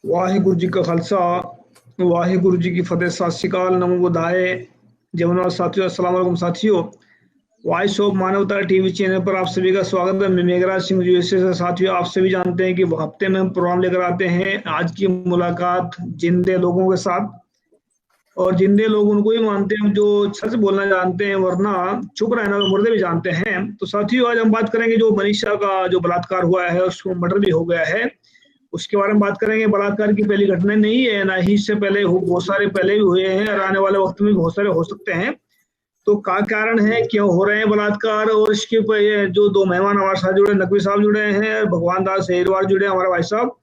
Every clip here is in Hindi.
वाहिगुरु जी का खालसा वाहिगुरु जी की फतेह। सत श्री अकाल, नमो बुधाय, जमुना साथियों, अस्सलाम वालेकुम साथियों। वॉइस ऑफ मानवता टीवी चैनल पर आप सभी का स्वागत है। मैं मेघराज सिंह यूएसए से। साथियों, आप सभी जानते हैं कि हफ्ते में हम प्रोग्राम लेकर आते हैं आज की मुलाकात जिंदे लोगों के साथ। और जिंदे लोग उनको ही मानते हैं जो सच बोलना जानते हैं, वरना चुप रहना तो मुर्दे भी जानते हैं। तो साथियों, आज हम बात करेंगे जो मनीषा का जो बलात्कार हुआ है, उसको मर्डर भी हो गया है, उसके बारे में बात करेंगे। बलात्कार की पहली घटना नहीं है, ना ही इससे पहले बहुत सारे पहले भी हुए हैं और आने वाले वक्त में भी बहुत सारे हो सकते हैं। तो क्या कारण है, क्यों हो रहे हैं बलात्कार, और इसके जो दो मेहमान हमारे साथ जुड़े, नकवी साहब जुड़े हैं, भगवान दास हेरवार जुड़े हैं हमारे भाई साहब,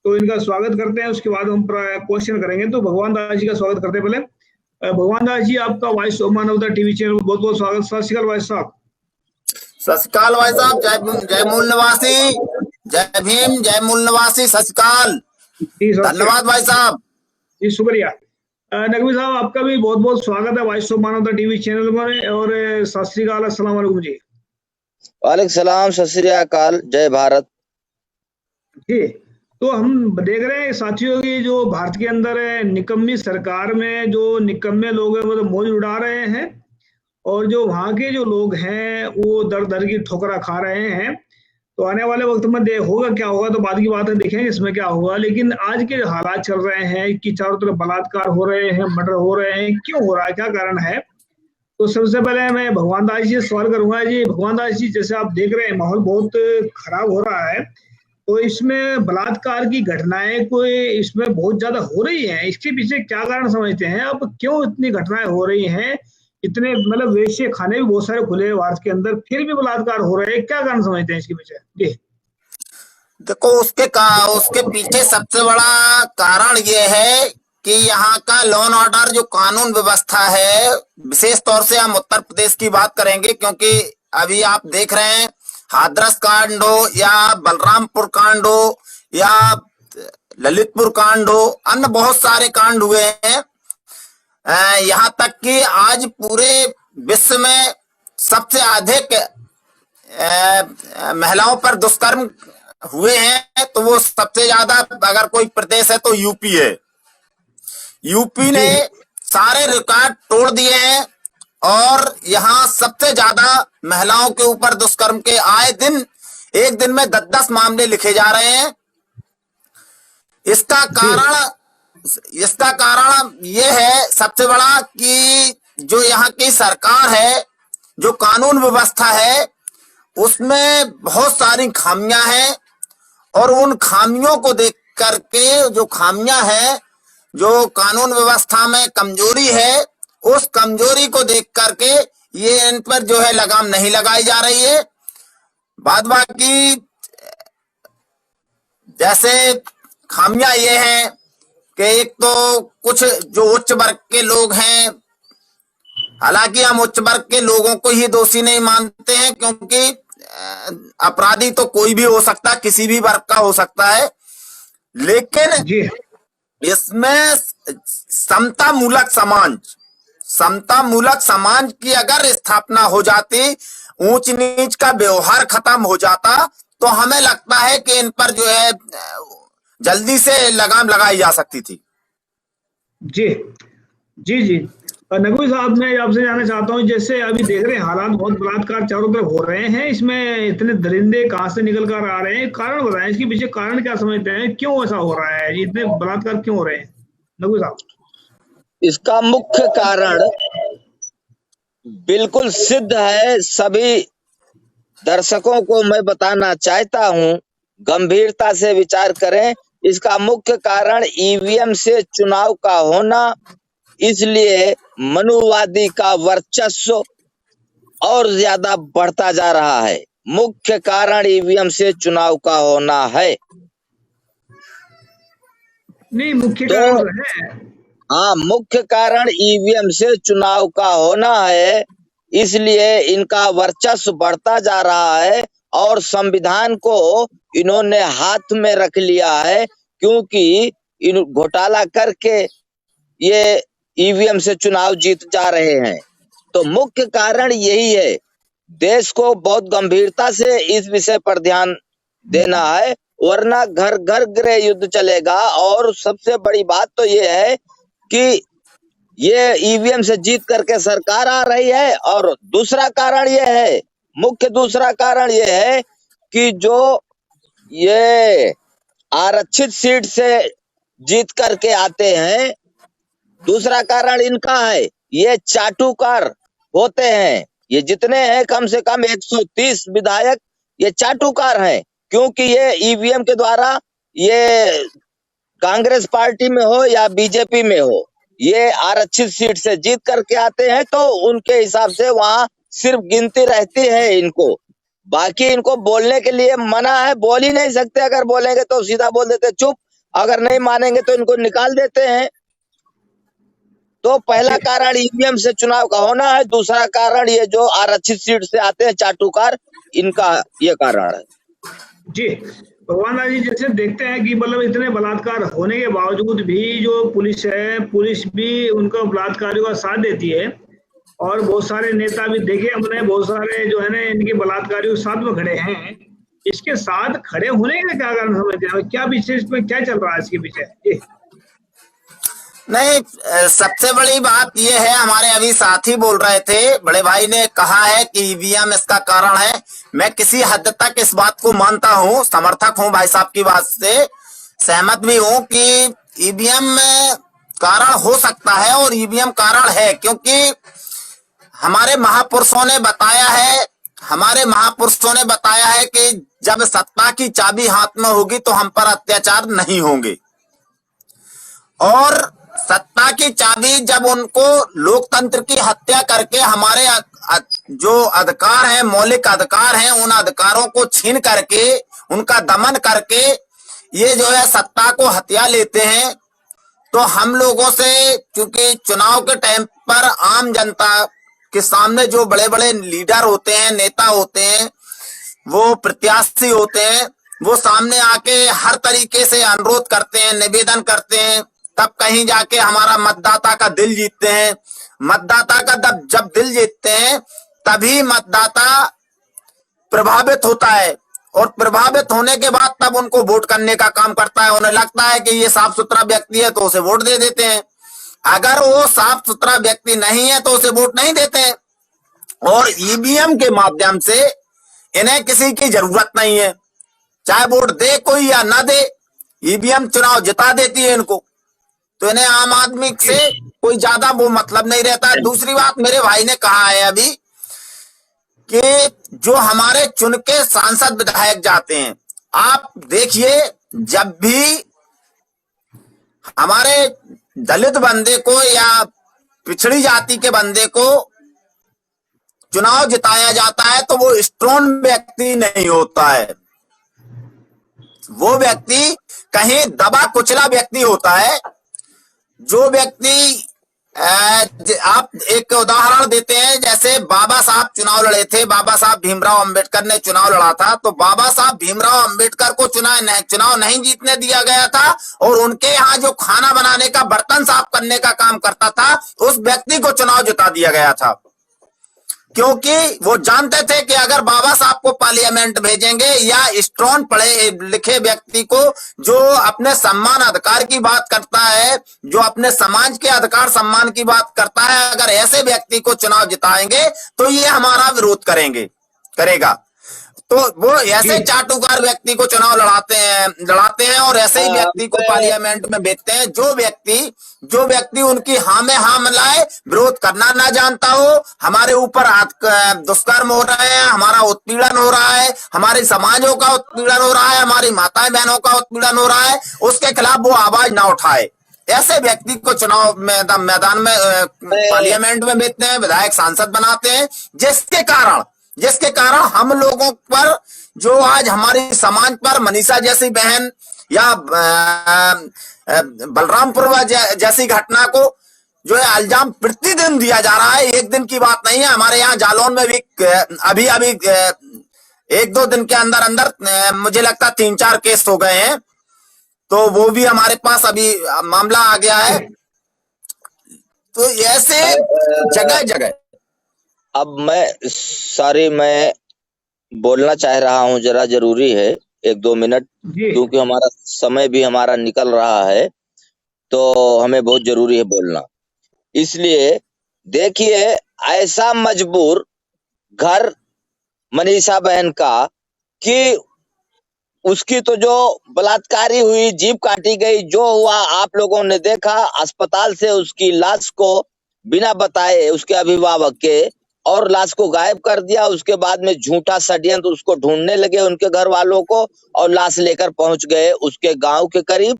तो इनका स्वागत करते हैं। उसके बाद हम क्वेश्चन करेंगे। तो भगवान दास जी का स्वागत करते हैं पहले। भगवान दास जी, आपका वॉइस ऑफ मानवता टीवी चैनल बहुत बहुत स्वागत। सत श्री अकाल भाई साहब। सत श्री अकाल भाई साहब। जय मूल निवासी, जय भीम, जय मूल निवासी, सत श्री अकाल। धन्यवाद भाई साहब जी, शुक्रिया। नकवी साहब, आपका भी बहुत बहुत स्वागत है वॉइस ऑफ मानवता टीवी चैनल पर। और सत श्री अकाल, अस्सलाम वालेकुम जी। वालेकुम सलाम, सत श्री अकाल, जय भारत जी। तो हम देख रहे हैं साथियों की जो भारत के अंदर निकम्मी सरकार में जो निकम्मे लोग हैं वो तो मौज उड़ा रहे हैं, और जो वहाँ के जो लोग हैं वो दर दर की ठोकरा खा रहे हैं। तो आने वाले वक्त में होगा क्या होगा तो बाद की बात है, देखेंगे इसमें क्या होगा। लेकिन आज के हालात चल रहे हैं कि चारों तरफ बलात्कार हो रहे हैं, मर्डर हो रहे हैं, क्यों हो रहा है, क्या कारण है। तो सबसे पहले मैं भगवान दास जी से सवाल करूंगा। जी भगवान दास जी, जैसे आप देख रहे हैं माहौल बहुत खराब हो रहा है, तो इसमें बलात्कार की घटनाएं कोई इसमें बहुत ज्यादा हो रही हैं, इसके पीछे क्या कारण समझते हैं आप, क्यों इतनी घटनाएं हो रही हैं, इतने मतलब वेश्या खाने भी बहुत सारे खुले हैं भारत के अंदर, फिर भी बलात्कार हो रहे हैं, क्या कारण समझते हैं इसके पीछे। जी देखो, उसके पीछे सबसे बड़ा कारण ये है कि यहाँ का लॉ एंड ऑर्डर जो कानून व्यवस्था है, विशेष तौर से हम उत्तर प्रदेश की बात करेंगे, क्योंकि अभी आप देख रहे हैं हाथरस कांड हो या बलरामपुर कांड हो या ललितपुर कांड हो, अन्य बहुत सारे कांड हुए हैं। यहाँ तक कि आज पूरे विश्व में सबसे अधिक महिलाओं पर दुष्कर्म हुए हैं, तो वो सबसे ज्यादा अगर कोई प्रदेश है तो यूपी है। यूपी ने सारे रिकॉर्ड तोड़ दिए हैं और यहाँ सबसे ज्यादा महिलाओं के ऊपर दुष्कर्म के आए दिन एक दिन में 10-10 मामले लिखे जा रहे हैं। इसका कारण ये है सबसे बड़ा कि जो यहाँ की सरकार है, जो कानून व्यवस्था है, उसमें बहुत सारी खामियां हैं। और उन खामियों को देख करके, जो खामियां हैं, जो कानून व्यवस्था में कमजोरी है, उस कमजोरी को देख करके ये इन पर जो है लगाम नहीं लगाई जा रही है। बाद बाकी जैसे खामियां ये हैं कि एक तो कुछ जो उच्च वर्ग के लोग हैं, हालांकि हम उच्च वर्ग के लोगों को ही दोषी नहीं मानते हैं, क्योंकि अपराधी तो कोई भी हो सकता है, किसी भी वर्ग का हो सकता है, लेकिन इसमें समता मूलक समाज की अगर स्थापना हो जाती, ऊंच नीच का व्यवहार खत्म हो जाता, तो हमें लगता है कि इन पर जो है जल्दी से लगाम लगाई जा सकती थी। जी जी जी। नकवी साहब, मैं आपसे जानना चाहता हूँ, जैसे अभी देख रहे हैं हालात बहुत बलात्कार चारों तरफ हो रहे हैं, इसमें इतने दरिंदे कहाँ से निकल कर आ रहे हैं, कारण बताएं, इसके पीछे कारण क्या समझते हैं, क्यों ऐसा हो रहा है, इतने बलात्कार क्यों हो रहे हैं नकवी साहब। इसका मुख्य कारण बिल्कुल सिद्ध है, सभी दर्शकों को मैं बताना चाहता हूं, गंभीरता से विचार करें। इसका मुख्य कारण ईवीएम से चुनाव का होना, इसलिए मनुवादी का वर्चस्व और ज्यादा बढ़ता जा रहा है। मुख्य कारण ईवीएम से चुनाव का होना है। नहीं, मुख्य कारण है। हाँ, मुख्य कारण ईवीएम से चुनाव का होना है, इसलिए इनका वर्चस्व बढ़ता जा रहा है और संविधान को इन्होंने हाथ में रख लिया है, क्योंकि इन घोटाला करके ये ईवीएम से चुनाव जीत जा रहे हैं। तो मुख्य कारण यही है। देश को बहुत गंभीरता से इस विषय पर ध्यान देना है वरना घर घर गृह युद्ध चलेगा। और सबसे बड़ी बात तो ये है कि ये ईवीएम से जीत करके सरकार आ रही है। और दूसरा कारण ये है, मुख्य दूसरा कारण ये है कि जो ये आरक्षित सीट से जीत करके आते हैं, दूसरा कारण इनका है, ये चाटुकार होते हैं। ये जितने हैं कम से कम 130 विधायक ये चाटुकार हैं, क्योंकि ये ईवीएम के द्वारा, ये कांग्रेस पार्टी में हो या बीजेपी में हो, ये आरक्षित सीट से जीत करके आते हैं, तो उनके हिसाब से वहां सिर्फ गिनती रहती है इनको। बाकी इनको बोलने के लिए मना है, बोल ही नहीं सकते। अगर बोलेंगे तो सीधा बोल देते चुप, अगर नहीं मानेंगे तो इनको निकाल देते हैं। तो पहला कारण ईवीएम से चुनाव का होना है, दूसरा कारण ये जो आरक्षित सीट से आते हैं चाटुकार, इनका ये कारण है। जी भगवान दास जी, जैसे देखते हैं कि मतलब इतने बलात्कार होने के बावजूद भी जो पुलिस है, पुलिस भी उनको बलात्कारियों का साथ देती है, और बहुत सारे नेता भी देखे हमने, बहुत सारे जो है ना इनके बलात्कारियों के साथ में खड़े हैं। इसके साथ खड़े होने का क्या कारण समझते हैं? क्या विशेष में क्या चल रहा है इसके पीछे? जी नहीं, सबसे बड़ी बात यह है, हमारे अभी साथी बोल रहे थे, बड़े भाई ने कहा है कि ईवीएम इसका कारण है। मैं किसी हद तक इस बात को मानता हूं, समर्थक हूं भाई साहब की बात से, सहमत भी हूं कि ईवीएम कारण हो सकता है, और ईवीएम कारण है, क्योंकि हमारे महापुरुषों ने बताया है कि जब सत्ता की चाबी हाथ में होगी तो हम पर अत्याचार नहीं होंगे। और सत्ता की चाबी जब उनको लोकतंत्र की हत्या करके हमारे जो अधिकार हैं, मौलिक अधिकार हैं, उन अधिकारों को छीन करके, उनका दमन करके ये जो है सत्ता को हत्या लेते हैं, तो हम लोगों से, क्योंकि चुनाव के टाइम पर आम जनता के सामने जो बड़े बड़े लीडर होते हैं, नेता होते हैं, वो प्रत्याशी होते हैं, वो सामने आके हर तरीके से अनुरोध करते हैं, निवेदन करते हैं, तब कहीं जाके हमारा मतदाता का दिल जीतते हैं। मतदाता का जब दिल जीतते हैं तभी मतदाता प्रभावित होता है, और प्रभावित होने के बाद तब उनको वोट करने का काम करता है। उन्हें लगता है कि ये साफ सुथरा व्यक्ति है तो उसे वोट दे देते हैं। अगर वो साफ सुथरा व्यक्ति नहीं है तो उसे वोट नहीं देते हैं। और ईवीएम के माध्यम से इन्हें किसी की जरूरत नहीं है, चाहे वोट दे कोई या ना दे, ईवीएम चुनाव जिता देती है इनको, तो इन्हें आम आदमी से कोई ज्यादा वो मतलब नहीं रहता है। दूसरी बात, मेरे भाई ने कहा है अभी कि जो हमारे चुन के सांसद विधायक जाते हैं, आप देखिए, जब भी हमारे दलित बंदे को या पिछड़ी जाति के बंदे को चुनाव जिताया जाता है तो वो स्ट्रॉन्ग व्यक्ति नहीं होता है, वो व्यक्ति कहीं दबा कुचला व्यक्ति होता है। जो व्यक्ति आप एक उदाहरण देते हैं, जैसे बाबा साहब चुनाव लड़े थे, बाबा साहब भीमराव अंबेडकर ने चुनाव लड़ा था, तो बाबा साहब भीमराव अंबेडकर को चुनाव नहीं जीतने दिया गया था, और उनके यहाँ जो खाना बनाने का, बर्तन साफ करने का काम करता था, उस व्यक्ति को चुनाव जिता दिया गया था, क्योंकि वो जानते थे कि अगर बाबा साहब को पार्लियामेंट भेजेंगे, या स्ट्रॉन्ग पढ़े लिखे व्यक्ति को जो अपने सम्मान अधिकार की बात करता है, जो अपने समाज के अधिकार सम्मान की बात करता है, अगर ऐसे व्यक्ति को चुनाव जिताएंगे तो ये हमारा विरोध करेगा। तो वो ऐसे चाटुकार व्यक्ति को चुनाव लड़ाते हैं और ऐसे ही व्यक्ति को पार्लियामेंट में भेजते हैं, जो व्यक्ति उनकी हाँ में हाँ मिलाए, विरोध करना ना जानता हो, हमारे ऊपर दुष्कर्म हो रहे हैं, हमारा उत्पीड़न हो रहा है, हमारे समाजों का उत्पीड़न हो रहा है, हमारी माताएं बहनों का उत्पीड़न हो रहा है, उसके खिलाफ वो आवाज ना उठाए। ऐसे व्यक्ति को चुनाव मैदान में पार्लियामेंट में भेजते हैं, विधायक सांसद बनाते हैं, जिसके कारण हम लोगों पर, जो आज हमारी समाज पर मनीषा जैसी बहन या बलरामपुर जैसी घटना को जो है इल्जाम प्रतिदिन दिया जा रहा है, एक दिन की बात नहीं है। हमारे यहाँ जालौन में भी अभी 1-2 दिन के अंदर मुझे लगता 3-4 केस हो गए हैं, तो वो भी हमारे पास अभी मामला आ गया है। तो ऐसे जगह जगह अब मैं बोलना चाह रहा हूं, जरा जरूरी है। 1-2 मिनट, जी क्योंकि हमारा समय भी हमारा निकल रहा है, तो हमें बहुत जरूरी है बोलना। इसलिए देखिए, ऐसा मजबूर घर मनीषा बहन का कि उसकी तो जो बलात्कारी हुई, जीभ काटी गई, जो हुआ आप लोगों ने देखा। अस्पताल से उसकी लाश को बिना बताए उसके अभिभावक के और लाश को गायब कर दिया। उसके बाद में झूठा षड्यंत्र उसको ढूंढने लगे उनके घर वालों को, और लाश लेकर पहुंच गए उसके गांव के करीब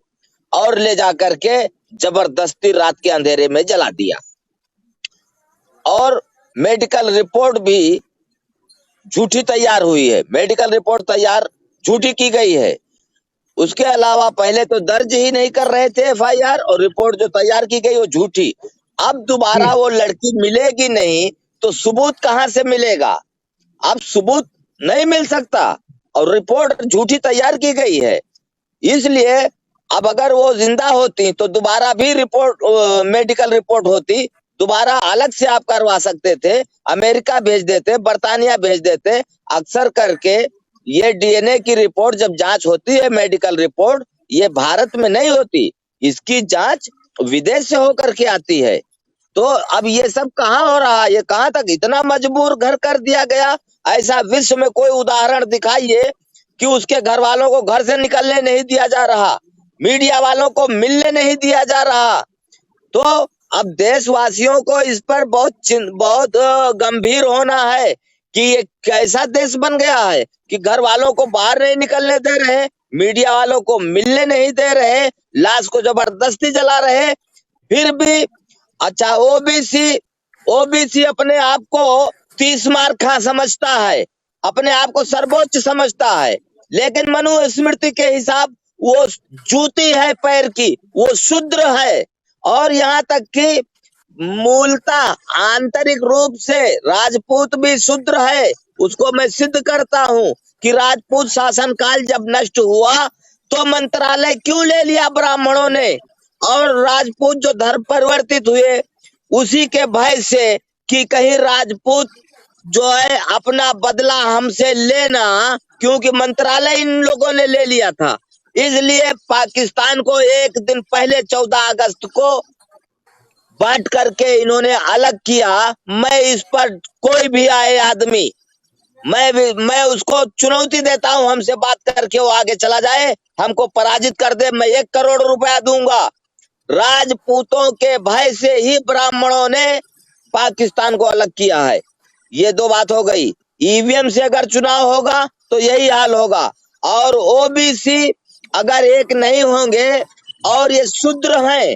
और ले जाकर के जबरदस्ती रात के अंधेरे में जला दिया। और मेडिकल रिपोर्ट भी झूठी तैयार हुई है, मेडिकल रिपोर्ट तैयार झूठी की गई है। उसके अलावा पहले तो दर्ज ही नहीं कर रहे थे एफआईआर, और रिपोर्ट जो तैयार की गई वो झूठी। अब दोबारा जी वो लड़की मिलेगी नहीं तो सबूत कहां से मिलेगा? अब सबूत नहीं मिल सकता, और रिपोर्ट झूठी तैयार की गई है। इसलिए अब अगर वो जिंदा होती तो दोबारा भी रिपोर्ट, मेडिकल रिपोर्ट होती, दोबारा अलग से आप करवा सकते थे, अमेरिका भेज देते, बर्तानिया भेज देते। अक्सर करके ये डीएनए की रिपोर्ट जब जांच होती है, मेडिकल रिपोर्ट, ये भारत में नहीं होती, इसकी जांच विदेश से होकर के आती है। तो अब ये सब कहाँ हो रहा है? ये कहाँ तक इतना मजबूर घर कर दिया गया? ऐसा विश्व में कोई उदाहरण दिखाइए कि उसके घर वालों को घर से निकलने नहीं दिया जा रहा, मीडिया वालों को मिलने नहीं दिया जा रहा। तो अब देशवासियों को इस पर बहुत गंभीर होना है कि ये कैसा देश बन गया है कि घर वालों को बाहर नहीं निकलने दे रहे, मीडिया वालों को मिलने नहीं दे रहे, लाश को जबरदस्ती जला रहे। फिर भी अच्छा, ओबीसी ओबीसी अपने आप को 30 मार्क खा समझता है, अपने आप को सर्वोच्च समझता है, लेकिन मनुस्मृति के हिसाब वो जूती है पैर की, वो शूद्र है। और यहाँ तक कि मूलतः आंतरिक रूप से राजपूत भी शूद्र है। उसको मैं सिद्ध करता हूँ कि राजपूत शासनकाल जब नष्ट हुआ तो मंत्रालय क्यों ले लिया ब्राह्मणों ने, और राजपूत जो धर्म परिवर्तित हुए उसी के भय से कि कहीं राजपूत जो है अपना बदला हमसे लेना, क्योंकि मंत्रालय इन लोगों ने ले लिया था। इसलिए पाकिस्तान को एक दिन पहले 14 अगस्त को बांट करके इन्होंने अलग किया। मैं इस पर कोई भी आए आदमी, मैं उसको चुनौती देता हूं, हमसे बात करके वो आगे चला जाए, हमको पराजित कर दे, मैं 1 करोड़ रुपया दूंगा। राजपूतों के भय से ही ब्राह्मणों ने पाकिस्तान को अलग किया है। ये 2 बात हो गई। ईवीएम से अगर चुनाव होगा तो यही हाल होगा, और ओबीसी अगर एक नहीं होंगे और ये शूद्र हैं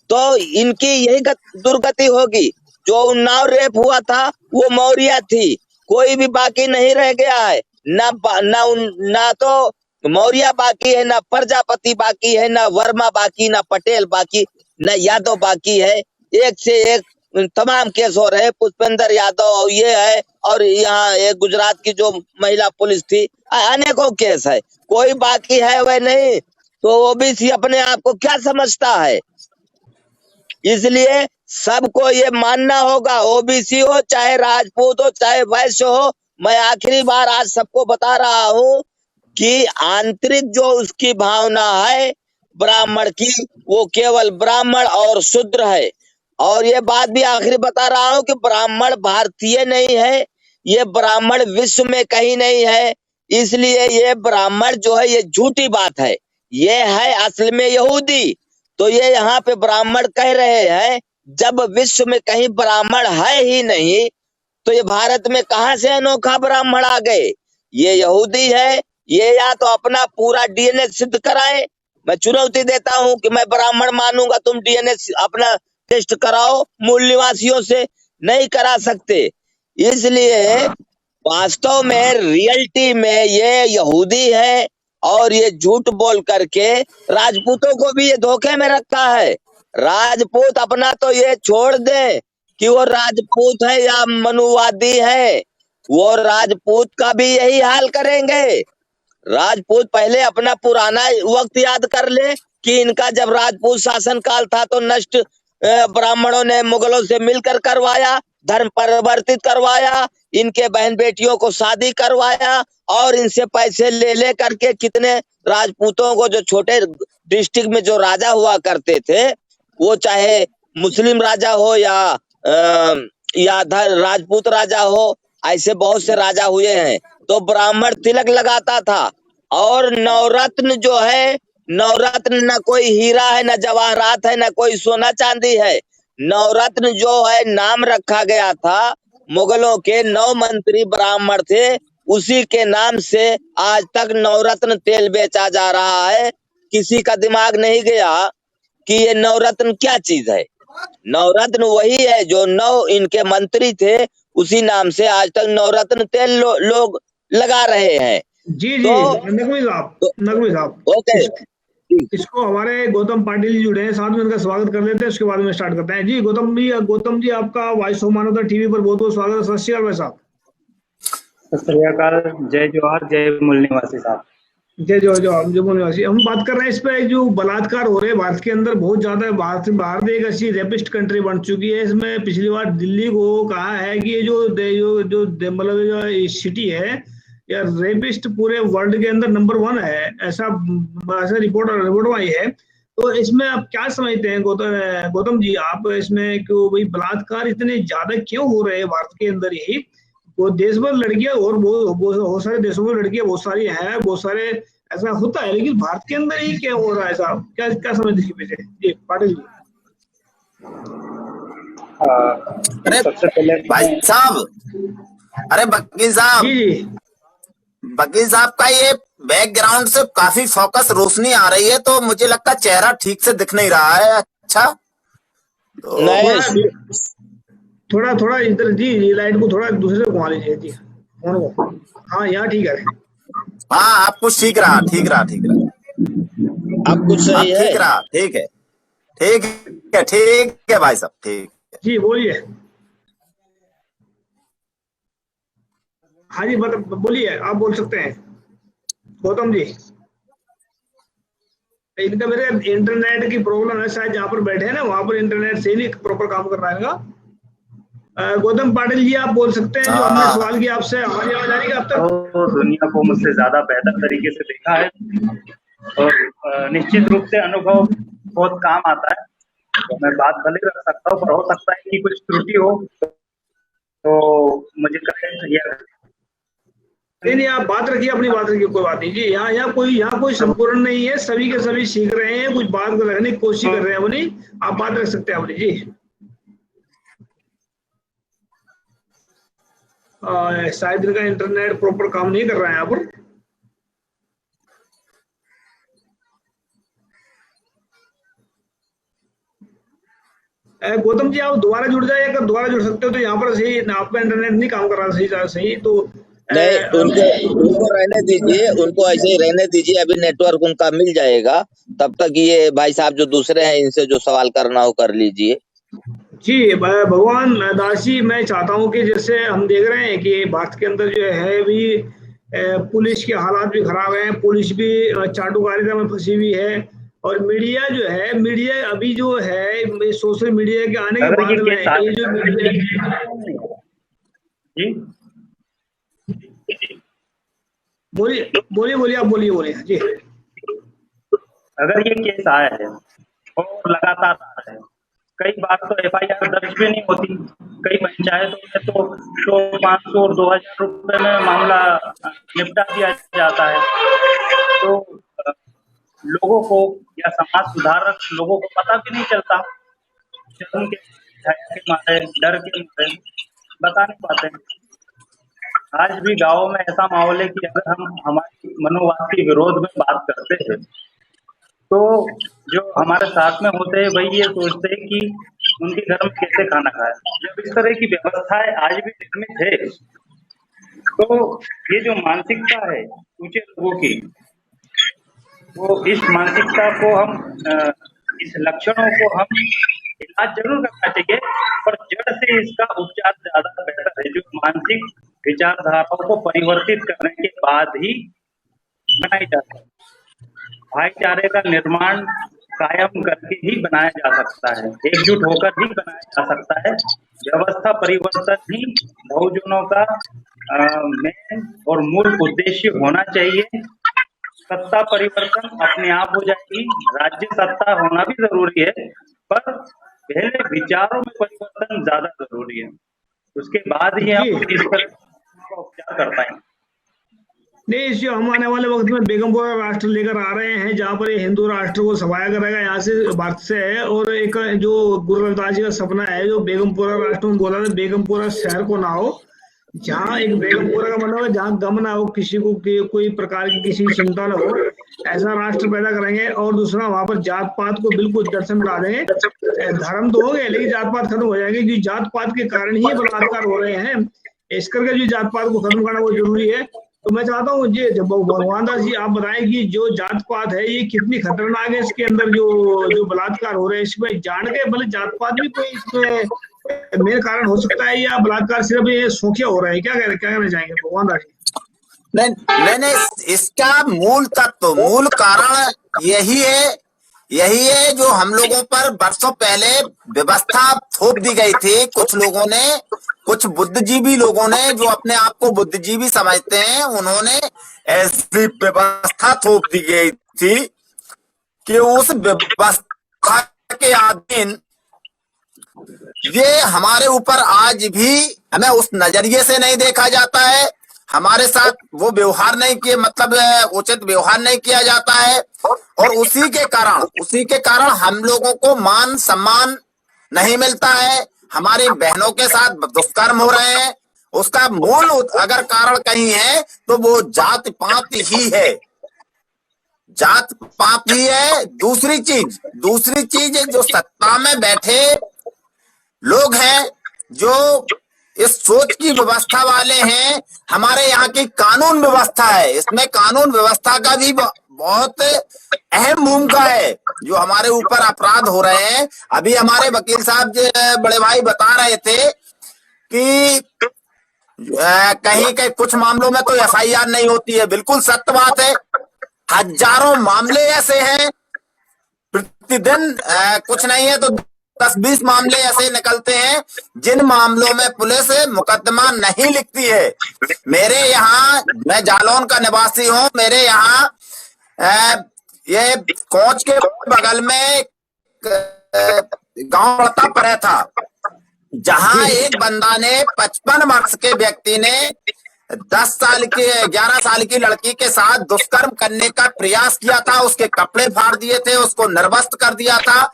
तो इनकी यही दुर्गति होगी। जो उन्नाव रेप हुआ था वो मौर्य थी, कोई भी बाकी नहीं रह गया है। ना तो मौर्य बाकी है, ना प्रजापति बाकी है, ना वर्मा बाकी, ना पटेल बाकी, ना यादव बाकी है। एक से एक तमाम केस हो रहे। पुष्पेंद्र यादव ये है, और यहाँ एक गुजरात की जो महिला पुलिस थी, अनेकों केस है, कोई बाकी है वह नहीं। तो ओबीसी अपने आप को क्या समझता है? इसलिए सबको ये मानना होगा, ओबीसी हो चाहे राजपूत हो चाहे वैश्य हो। मैं आखिरी बार आज सबको बता रहा हूँ कि आंतरिक जो उसकी भावना है ब्राह्मण की, वो केवल ब्राह्मण और शूद्र है। और ये बात भी आखिरी बता रहा हूँ कि ब्राह्मण भारतीय नहीं है, ये ब्राह्मण विश्व में कहीं नहीं है। इसलिए ये ब्राह्मण जो है ये झूठी बात है, ये है असल में यहूदी। तो ये यहाँ पे ब्राह्मण कह रहे हैं, जब विश्व में कहीं ब्राह्मण है ही नहीं तो ये भारत में कहां से अनोखा ब्राह्मण आ गए? ये यहूदी है। ये या तो अपना पूरा डीएनए सिद्ध कराए, मैं चुनौती देता हूं कि मैं ब्राह्मण मानूंगा, तुम डीएनए अपना टेस्ट कराओ मूल निवासियों से, नहीं करा सकते। इसलिए वास्तव में रियलिटी में ये यहूदी है, और ये झूठ बोल करके राजपूतों को भी ये धोखे में रखा है। राजपूत अपना तो ये छोड़ दे कि वो राजपूत है या मनुवादी है, वो राजपूत का भी यही हाल करेंगे। राजपूत पहले अपना पुराना वक्त याद कर ले कि इनका जब राजपूत शासन काल था तो नष्ट ब्राह्मणों ने मुगलों से मिलकर करवाया, धर्म परिवर्तित करवाया, इनके बहन बेटियों को शादी करवाया और इनसे पैसे ले करके कितने राजपूतों को, जो छोटे डिस्ट्रिक्ट में जो राजा हुआ करते थे, वो चाहे मुस्लिम राजा हो या राजपूत राजा हो, ऐसे बहुत से राजा हुए हैं। तो ब्राह्मण तिलक लगाता था। और नवरत्न जो है, नवरत्न न कोई हीरा है, न जवाहरात है, न कोई सोना चांदी है। नवरत्न जो है नाम रखा गया था, मुगलों के 9 मंत्री ब्राह्मण थे, उसी के नाम से आज तक नवरत्न तेल बेचा जा रहा है। किसी का दिमाग नहीं गया कि ये नवरत्न क्या चीज है। नवरत्न वही है जो 9 इनके मंत्री थे, उसी नाम से आज तक नवरत्न तेल लोग लगा रहे हैं। जी तो नकवी साहब ओके, इसको हमारे गौतम पाटिल जी जुड़े हैं, साथ में उनका स्वागत कर लेते हैं, उसके बाद में स्टार्ट करते हैं। जी गौतम जी आपका वॉइस ऑफ मानवता टीवी पर बहुत बहुत स्वागत है। सत श्री अकाल भाई साहब। सत श्री अकाल, जय जोहार, जय मूल निवासी साहब। जय मूल निवासी। हम बात कर रहे हैं इस पे जो बलात्कार हो रहे हैं भारत के अंदर बहुत ज्यादा। भारत एक ऐसी रेपिस्ट कंट्री बन चुकी है। इसमें पिछली बार दिल्ली को कहा है कि ये जो मतलब जो सिटी है या रेपिस्ट पूरे वर्ल्ड के अंदर नंबर 1 है, ऐसा रिपोर्ट आई है। तो इसमें आप क्या समझते हैं गौतम जी, आप इसमें क्यों भाई बलात्कार इतने ज्यादा क्यों हो रहे हैं भारत के अंदर ही? वो देश भर लड़कियां और बहुत सारे देशों में लड़कियां बहुत सारी हैं, बहुत सारे ऐसा होता है, लेकिन भारत के अंदर ही क्या हो रहा है ऐसा? क्या समझते हैं पीछे? जी पाटिल जी। अरे सबसे पहले भाई साहब, अरे वकील साहब, जी वकील साहब का ये बैकग्राउंड से काफी फोकस रोशनी आ रही है, तो मुझे लगता है चेहरा ठीक से दिख नहीं रहा है। अच्छा तो नहीं, थोड़ा इधर जी लाइट को थोड़ा दूसरे से घुमा लीजिए जी फोन को। हाँ यहाँ ठीक है। हाँ, आप कुछ ठीक रहा। अब कुछ आप सही है। ठीक रहा। ठीक है भाई साहब, ठीक है। जी बोलिए। हाँ जी बोलिए, आप बोल सकते हैं गौतम जी। इनका मेरे इंटरनेट की प्रॉब्लम है, शायद जहाँ पर बैठे हैं ना वहां पर इंटरनेट से नहीं प्रॉपर काम कर रहा है इनका। गौतम पाटिल जी आप बोल सकते हैं, जो हमने सवाल किया आपसे। हमारी आवाज आ रही है अब तक? तो दुनिया को मुझसे ज्यादा बेहतर तरीके से देखा है और निश्चित रूप से अनुभव बहुत काम आता है। तो मैं बात भले रख सकता हूँ, पर हो सकता है कि कुछ त्रुटि हो तो मुझे नहीं आप बात रखिए, अपनी बात रखिए, कोई बात नहीं जी। यहाँ कोई संपूर्ण नहीं है, सभी के सभी सीख रहे हैं, कुछ बात रखने की कोशिश कर रहे हैं अपनी। आप बात रख सकते हैं अपनी जी। शायद इनका इंटरनेट प्रॉपर काम नहीं कर रहा है यहाँ पर। गौतम जी आप दोबारा जुड़ जाइए, अगर दोबारा जुड़ सकते हो तो। यहाँ पर सही आपका इंटरनेट नहीं काम कर रहा सही तो नहीं, उनको रहने दीजिए, उनको ऐसे ही रहने दीजिए। अभी नेटवर्क उनका मिल जाएगा। तब तक ये भाई साहब जो दूसरे हैं, इनसे जो सवाल करना हो कर लीजिए। जी भगवान दास जी, मैं चाहता हूं कि जैसे हम देख रहे हैं कि भारत के अंदर जो है भी पुलिस के हालात भी खराब हैं, पुलिस भी चाटुकारिता में फंसी हुई है, और मीडिया जो है, मीडिया अभी जो है सोशल मीडिया के आने के बाद में ये जो बोलिए आप बोलिए जी। अगर ये केस आया है और लगातार आ रहा है, कई बार तो FIR दर्ज भी नहीं होती, कई पंचायतों में तो 100, 500 और 2000 रुपए में मामला निपटा दिया जाता है। तो लोगों को या समाज सुधारक लोगों को पता भी नहीं चलता, शर्म के मारे, डर के मारे बता नहीं पाते। आज भी गाँव में ऐसा माहौल है कि अगर हम हमारी मनोवाद के विरोध में बात करते हैं तो जो हमारे साथ में होते हैं वही ये सोचते हैं कि उनके घर में कैसे खाना खाए। जब इस तरह की व्यवस्थाएं आज भी निर्मित है, तो ये जो मानसिकता है ऊंचे लोगों की, वो इस मानसिकता को हम इस लक्षणों को हम इलाज जरूर करना चाहिए, पर जड़ से इसका उपचार ज्यादा बेहतर है। जो मानसिक विचारधाराओं को परिवर्तित करने के बाद ही बनाई जाती है। भाईचारे का निर्माण कायम करके ही बनाया जा सकता है, एकजुट होकर ही बनाया जा सकता है। व्यवस्था परिवर्तन ही बहुजनों का मेन और मूल उद्देश्य होना चाहिए। सत्ता परिवर्तन अपने आप हो जाएगी, राज्य सत्ता होना भी जरूरी है, पर पहले विचारों में परिवर्तन ज्यादा जरूरी है। उसके बाद ही हम इस तरह का उपचार कर पाएंगे। नहीं, इस जो हम आने वाले वक्त में बेगमपुरा राष्ट्र लेकर आ रहे हैं, जहाँ पर ये हिंदू राष्ट्र को सफाया करेगा, यहाँ से भारत से है। और एक जो गुरु रविदास जी का सपना है, जो बेगमपुरा राष्ट्र में बोला था, बेगमपुरा शहर को ना हो, जहाँ एक बेगमपुरा का मतलब है जहाँ गम ना हो, किसी को कोई प्रकार की किसी चिंता ना हो, ऐसा राष्ट्र पैदा करेंगे। और दूसरा, वहां पर जात पात को बिल्कुल दर्शन ला देंगे। धर्म तो हो गए, लेकिन जात पात खत्म हो जाएंगे, जो जात पात के कारण ही बलात्कार हो रहे हैं। इस करके जो जात पात को खत्म करना वो जरूरी है। तो मैं चाहता हूँ ये भगवान दास जी, आप बताएं कि जो जात पात है ये कितनी खतरनाक है, इसके अंदर जो बलात्कार हो रहे हैं, इसमें जान के भले जात पात भी कोई इसमें मेन कारण हो सकता है, या बलात्कार सिर्फ ये शौकिया हो रहा है? क्या कहना चाहेंगे भगवान दास जी? मैंने इसका मूल तत्व, मूल कारण यही है जो हम लोगों पर वर्षों पहले व्यवस्था थोप दी गई थी। कुछ लोगों ने, कुछ बुद्धिजीवी लोगों ने, जो अपने आप को बुद्धिजीवी समझते हैं, उन्होंने ऐसी व्यवस्था थोप दी गई थी कि उस व्यवस्था के अधीन ये हमारे ऊपर आज भी हमें उस नजरिए से नहीं देखा जाता है, हमारे साथ वो व्यवहार नहीं किए, मतलब उचित व्यवहार नहीं किया जाता है। और उसी के कारण हम लोगों को मान सम्मान नहीं मिलता है, हमारी बहनों के साथ दुष्कर्म हो रहे हैं। उसका मूल अगर कारण कहीं है तो वो जात पात ही है, जात पात ही है। दूसरी चीज जो सत्ता में बैठे लोग हैं, जो इस सोच की व्यवस्था वाले हैं, हमारे यहाँ की कानून व्यवस्था है, इसमें कानून व्यवस्था का भी बहुत अहम भूमिका है। जो हमारे ऊपर अपराध हो रहे हैं, अभी हमारे वकील साहब बड़े भाई बता रहे थे कि कहीं के कुछ मामलों में तो एफआईआर नहीं होती है। बिल्कुल सत्य बात है, हजारों मामले ऐसे हैं प्रतिदिन, कुछ नहीं है तो 10-20 मामले ऐसे निकलते हैं जिन मामलों में पुलिस मुकदमा नहीं लिखती है। मेरे यहाँ, मैं जालौन का निवासी हूँ, मेरे यहाँ ये कोच के बगल में गांव पड़ता पड़े था, जहां एक बंदा ने 55 वर्ष के व्यक्ति ने 11 साल की लड़की के साथ दुष्कर्म करने का प्रयास किया था। उसके कपड़े फाड़ दिए थे, उसको निर्वस्त्र कर दिया था।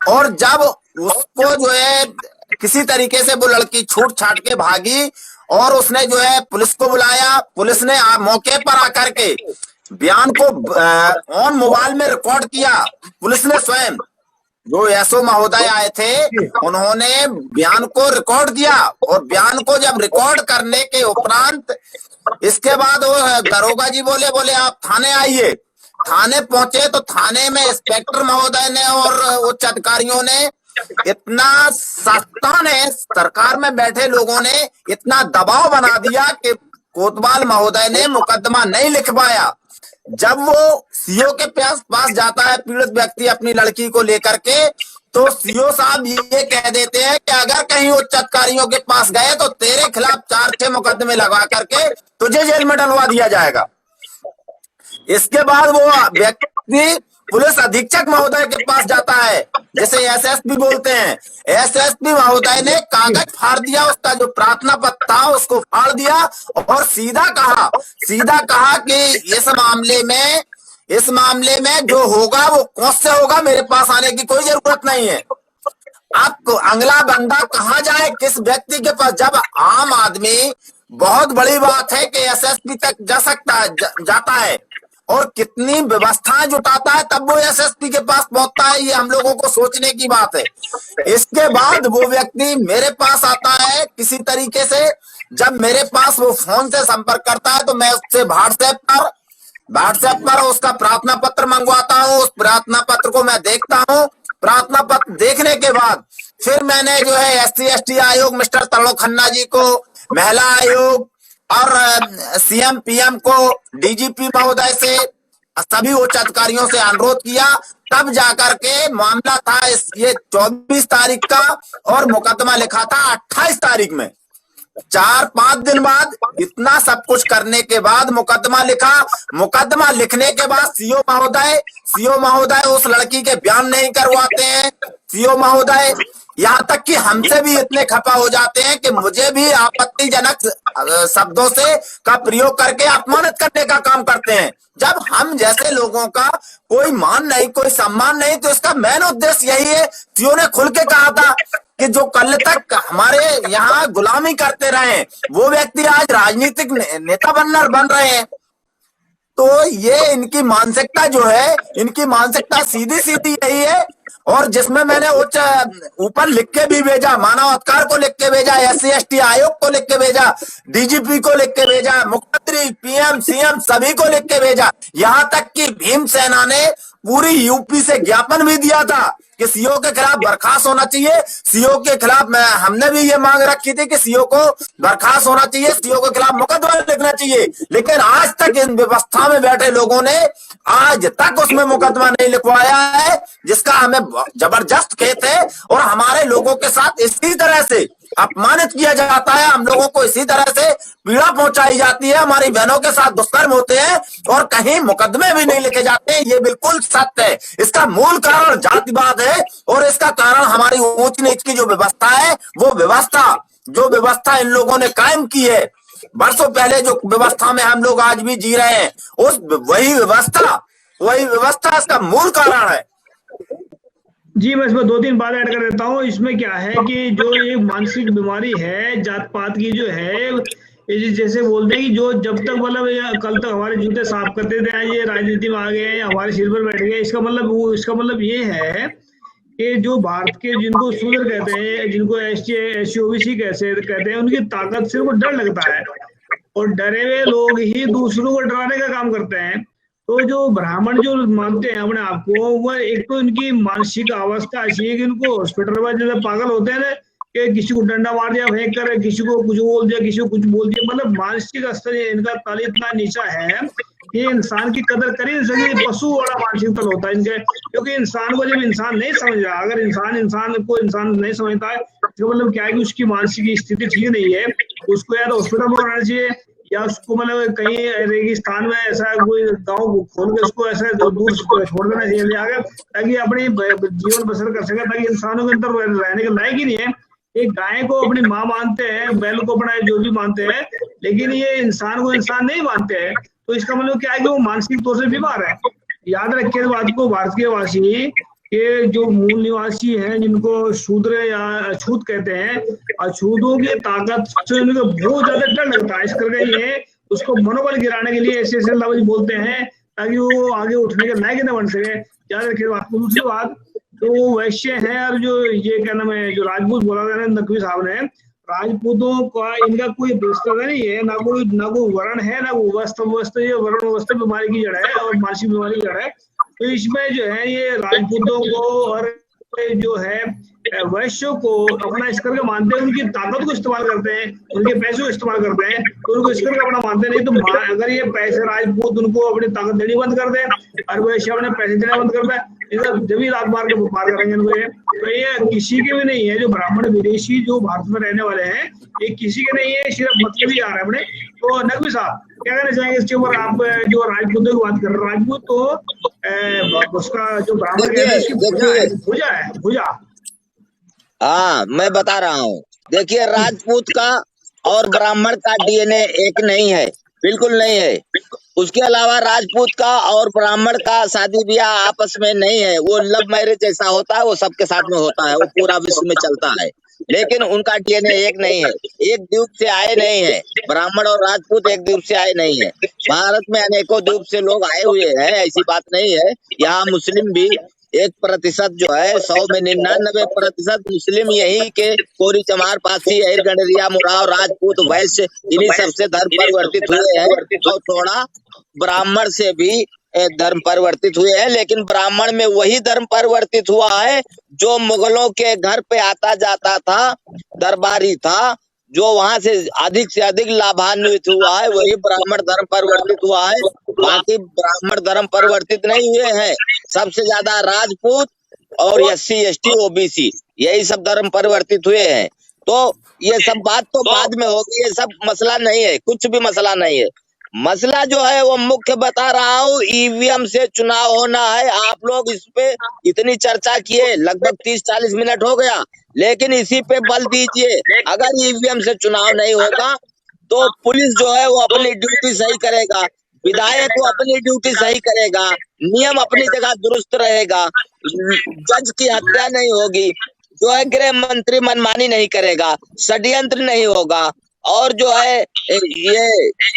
और जब उसको जो है किसी तरीके से वो लड़की छूट छाट के भागी और उसने जो है पुलिस को बुलाया, पुलिस ने मौके पर आकर के बयान को ऑन मोबाइल में रिकॉर्ड किया। पुलिस ने स्वयं, जो एसओ महोदय आए थे, उन्होंने बयान को रिकॉर्ड किया। और बयान को जब रिकॉर्ड करने के उपरांत इसके बाद वो दरोगा जी बोले आप थाने आइए। थाने पहुंचे तो थाने में इंस्पेक्टर महोदय ने और उच्च अधिकारियों ने इतना, सत्ता ने, सरकार में बैठे लोगों ने इतना दबाव बना दिया कि कोतवाल महोदय ने मुकदमा नहीं लिख पाया। जब वो सीओ के पास जाता है पीड़ित व्यक्ति अपनी लड़की को लेकर के, तो सीओ साहब ये कह देते हैं कि अगर कहीं उच्च अधिकारियों के पास गए तो तेरे खिलाफ 4-6 मुकदमे लगा करके तुझे जेल में डलवा दिया जाएगा। इसके बाद वो व्यक्ति पुलिस अधीक्षक महोदय के पास जाता है, जिसे एसएसपी बोलते हैं। एसएसपी महोदय ने कागज फाड़ दिया, उसका जो प्रार्थना पत्र था उसको फाड़ दिया और सीधा कहा कि इस मामले में जो होगा वो कोर्ट से होगा, मेरे पास आने की कोई जरूरत नहीं है। अब अगला बंदा कहाँ जाए, किस व्यक्ति के पास? जब आम आदमी, बहुत बड़ी बात है कि एसएसपी तक जाता है और कितनी व्यवस्थाएं जुटाता है, तब वो एसएसपी के पास पहुंचता है। ये हम लोगों को सोचने की बात है। इसके बाद वो व्यक्ति मेरे पास आता है किसी तरीके से। जब मेरे पास वो फोन से संपर्क करता है तो मैं उससे व्हाट्सएप पर उसका प्रार्थना पत्र मंगवाता हूँ। उस प्रार्थना पत्र को मैं देखता हूँ। प्रार्थना पत्र देखने के बाद फिर मैंने जो है SC/ST आयोग मिस्टर तरुण खन्ना जी को, महिला आयोग और CM PM को, DGP महोदय से सभी उच्च अधिकारियों से अनुरोध किया, तब जाकर के मामला था ये 24 तारीख का और मुकदमा लिखा था 28 तारीख में। 4-5 दिन बाद इतना सब कुछ करने के बाद मुकदमा लिखा। मुकदमा लिखने के बाद सीओ महोदय उस लड़की के बयान नहीं करवाते हैं। सीओ महोदय यहाँ तक कि हमसे भी इतने खफा हो जाते हैं कि मुझे भी आपत्तिजनक शब्दों से का प्रयोग करके अपमानित करने का काम करते हैं। जब हम जैसे लोगों का कोई मान नहीं, कोई सम्मान नहीं, तो इसका मेन उद्देश्य यही है। सीओ ने खुल के कहा था कि जो कल तक हमारे यहाँ गुलामी करते रहे वो व्यक्ति आज राजनीतिक नेता बन रहे हैं। तो ये इनकी मानसिकता जो है, इनकी मानसिकता सीधी सीधी यही है। और जिसमें मैंने ऊपर लिख के भी भेजा, मानव अधिकार को लिख के भेजा, SC/ST आयोग को लिख के भेजा, DGP को लिख के भेजा, मुख्यमंत्री, PM, CM सभी को लिख के भेजा। यहाँ तक कि भीम सेना ने पूरी यूपी से ज्ञापन भी दिया था कि सीओ के खिलाफ बर्खास्त होना चाहिए। सीओ के खिलाफ हमने भी ये मांग रखी थी कि सीओ को बर्खास्त होना चाहिए, सीओ के खिलाफ मुकदमा लिखना चाहिए। लेकिन आज तक इन व्यवस्था में बैठे लोगों ने आज तक उसमें मुकदमा नहीं लिखवाया है, जिसका हमें जबरदस्त खेद है। और हमारे लोगों के साथ इसी तरह से अपमानित किया जाता है, हम लोगों को इसी तरह से पीड़ा पहुंचाई जाती है, हमारी बहनों के साथ दुष्कर्म होते हैं और कहीं मुकदमे भी नहीं लिखे जाते हैं। ये बिल्कुल सत्य है। इसका मूल कारण जातिवाद है और इसका कारण हमारी ऊंच नीच की जो व्यवस्था है, वो व्यवस्था इन लोगों ने कायम की है। बरसों पहले जो व्यवस्था में हम लोग आज भी जी रहे हैं, वही व्यवस्था इसका मूल कारण है। जी, मैं इसमें 2-3 बात ऐड कर देता हूँ। इसमें क्या है कि जो ये मानसिक बीमारी है जात पात की जो है, ये जैसे बोलते हैं कि जो जब तक मतलब कल तक हमारे जूते साफ करते थे, ये राजनीति में आ गए, हमारे सिर पर बैठ गए। इसका मतलब ये है कि जो भारत के जिनको शूद्र कहते हैं, जिनको SC OBC कहते हैं, उनकी ताकत से उनको डर लगता है और डरे हुए लोग ही दूसरों को डराने का काम करते हैं। तो जो ब्राह्मण जो मानते हैं अपने आप को, वह एक तो इनकी मानसिक अवस्था ऐसी है कि इनको हॉस्पिटल में जैसे पागल होते हैं ना, कि किसी को डंडा मार दिया, फेंक कर, किसी को कुछ बोल दिया, किसी को कुछ बोल दिया। मतलब मानसिक स्तर इनका तल इतना नीचा है कि इंसान की कदर कर ही नहीं सके। पशु वाला मानसिक तल होता है इनके, क्योंकि इंसान को जब इंसान नहीं समझ रहा, अगर इंसान को इंसान नहीं समझता है, तो मतलब क्या है कि उसकी मानसिक स्थिति ठीक नहीं है। उसको या तो हॉस्पिटल में रहना चाहिए, या उसको मतलब कहीं रेगिस्तान में ऐसा कोई गांव खोल के उसको ऐसा दूर छोड़ देना चाहिए आगे, ताकि अपनी जीवन बसर कर सके। ताकि इंसानों के अंदर रहने के लायक ही नहीं है। एक गाय को अपनी माँ मानते हैं, बैल को अपना जो भी मानते हैं, लेकिन ये इंसान को इंसान नहीं मानते हैं। तो इसका मतलब क्या है कि वो मानसिक तौर से बीमार है। याद रखिए इस बात को, भारत के वासी के जो मूल निवासी हैं, जिनको शूद्र या अछूत कहते हैं, अछूतों की ताकत से उनको बहुत ज्यादा डर लगता है। इस करके ये उसको मनोबल गिराने के लिए ऐसे लफ्ज बोलते हैं ताकि वो आगे उठने के लायक न बन सके। याद रखिए बात को। दूसरी बात, तो वैश्य है और जो ये क्या नाम है, जो राजपूत बोला था नकवी साहब ने, राजपूतों का इनका कोई व्यवस्था नहीं है, ना कोई वर्ण है, ना व्यवस्था। ये वर्ण व्यवस्था बीमारी की जड़ है और मानसिक बीमारी की जड़ है। तो इसमें जो है ये राजपूतों को और जो है वैश्यों को अपना इस करके मानते हैं, उनकी ताकत को इस्तेमाल करते हैं, उनके पैसे को इस्तेमाल करते हैं, तो उनको इस करके अपना मानते नहीं। तो अगर ये पैसे राजपूत उनको अपनी ताकत देनी बंद कर दे और वैश्य अपने पैसे देना बंद कर दे, जब ही लात मार के व्यापार करेंगे इनको। तो ये किसी के भी नहीं है। जो ब्राह्मण विदेशी जो भारत में रहने वाले हैं, ये किसी के नहीं है, सिर्फ मतलब ही आ रहा है अपने। तो नकवी साहब क्या कहना चाहेंगे इसके ऊपर? आप जो राजपूतों की बात कर रहे हैं, राजपूत तो उसका जो ब्राह्मण भुजा। हाँ, मैं बता रहा हूँ। देखिए, राजपूत का और ब्राह्मण का DNA एक नहीं है, बिल्कुल नहीं है। उसके अलावा राजपूत का और ब्राह्मण का शादी ब्याह आपस में नहीं है। वो लव मैरिज जैसा होता है, वो सबके साथ में होता है, वो पूरा विश्व में चलता है। लेकिन उनका DNA एक नहीं है, एक द्वीप से आए नहीं है। ब्राह्मण और राजपूत एक द्वीप से आए नहीं है। भारत में अनेकों द्वीप से लोग आए हुए हैं, ऐसी बात नहीं है। यहाँ मुस्लिम भी 1% जो है, 100 में 99% मुस्लिम यही के कोरी, चमार, पासी, अहिर, गडरिया, मुराव, राजपूत, वैश्य, इन्हीं सबसे धर्म परिवर्तित हुए हैं। तो थोड़ा ब्राह्मण से भी धर्म परिवर्तित हुए हैं, लेकिन ब्राह्मण में वही धर्म परिवर्तित हुआ है जो मुगलों के घर पे आता जाता था, दरबारी था, जो वहां से अधिक लाभान्वित हुआ है, वही ब्राह्मण धर्म परिवर्तित हुआ है। बाकी ब्राह्मण धर्म परिवर्तित नहीं हुए हैं। सबसे ज्यादा राजपूत और SC ST OBC यही सब धर्म परिवर्तित हुए हैं। तो ये सब बात तो बाद में होगी, ये सब मसला नहीं है, कुछ भी मसला नहीं है। मसला जो है वो मुख्य बता रहा हूँ, EVM से चुनाव होना है। आप लोग इस पे इतनी चर्चा किए, लगभग 30-40 मिनट हो गया, लेकिन इसी पे बल दीजिए। अगर EVM से चुनाव नहीं होगा तो पुलिस जो है वो अपनी ड्यूटी सही करेगा, विधायक वो अपनी ड्यूटी सही करेगा, नियम अपनी जगह दुरुस्त रहेगा, जज की हत्या नहीं होगी, जो है गृह मंत्री मनमानी नहीं करेगा, षड्यंत्र नहीं होगा, और जो है ये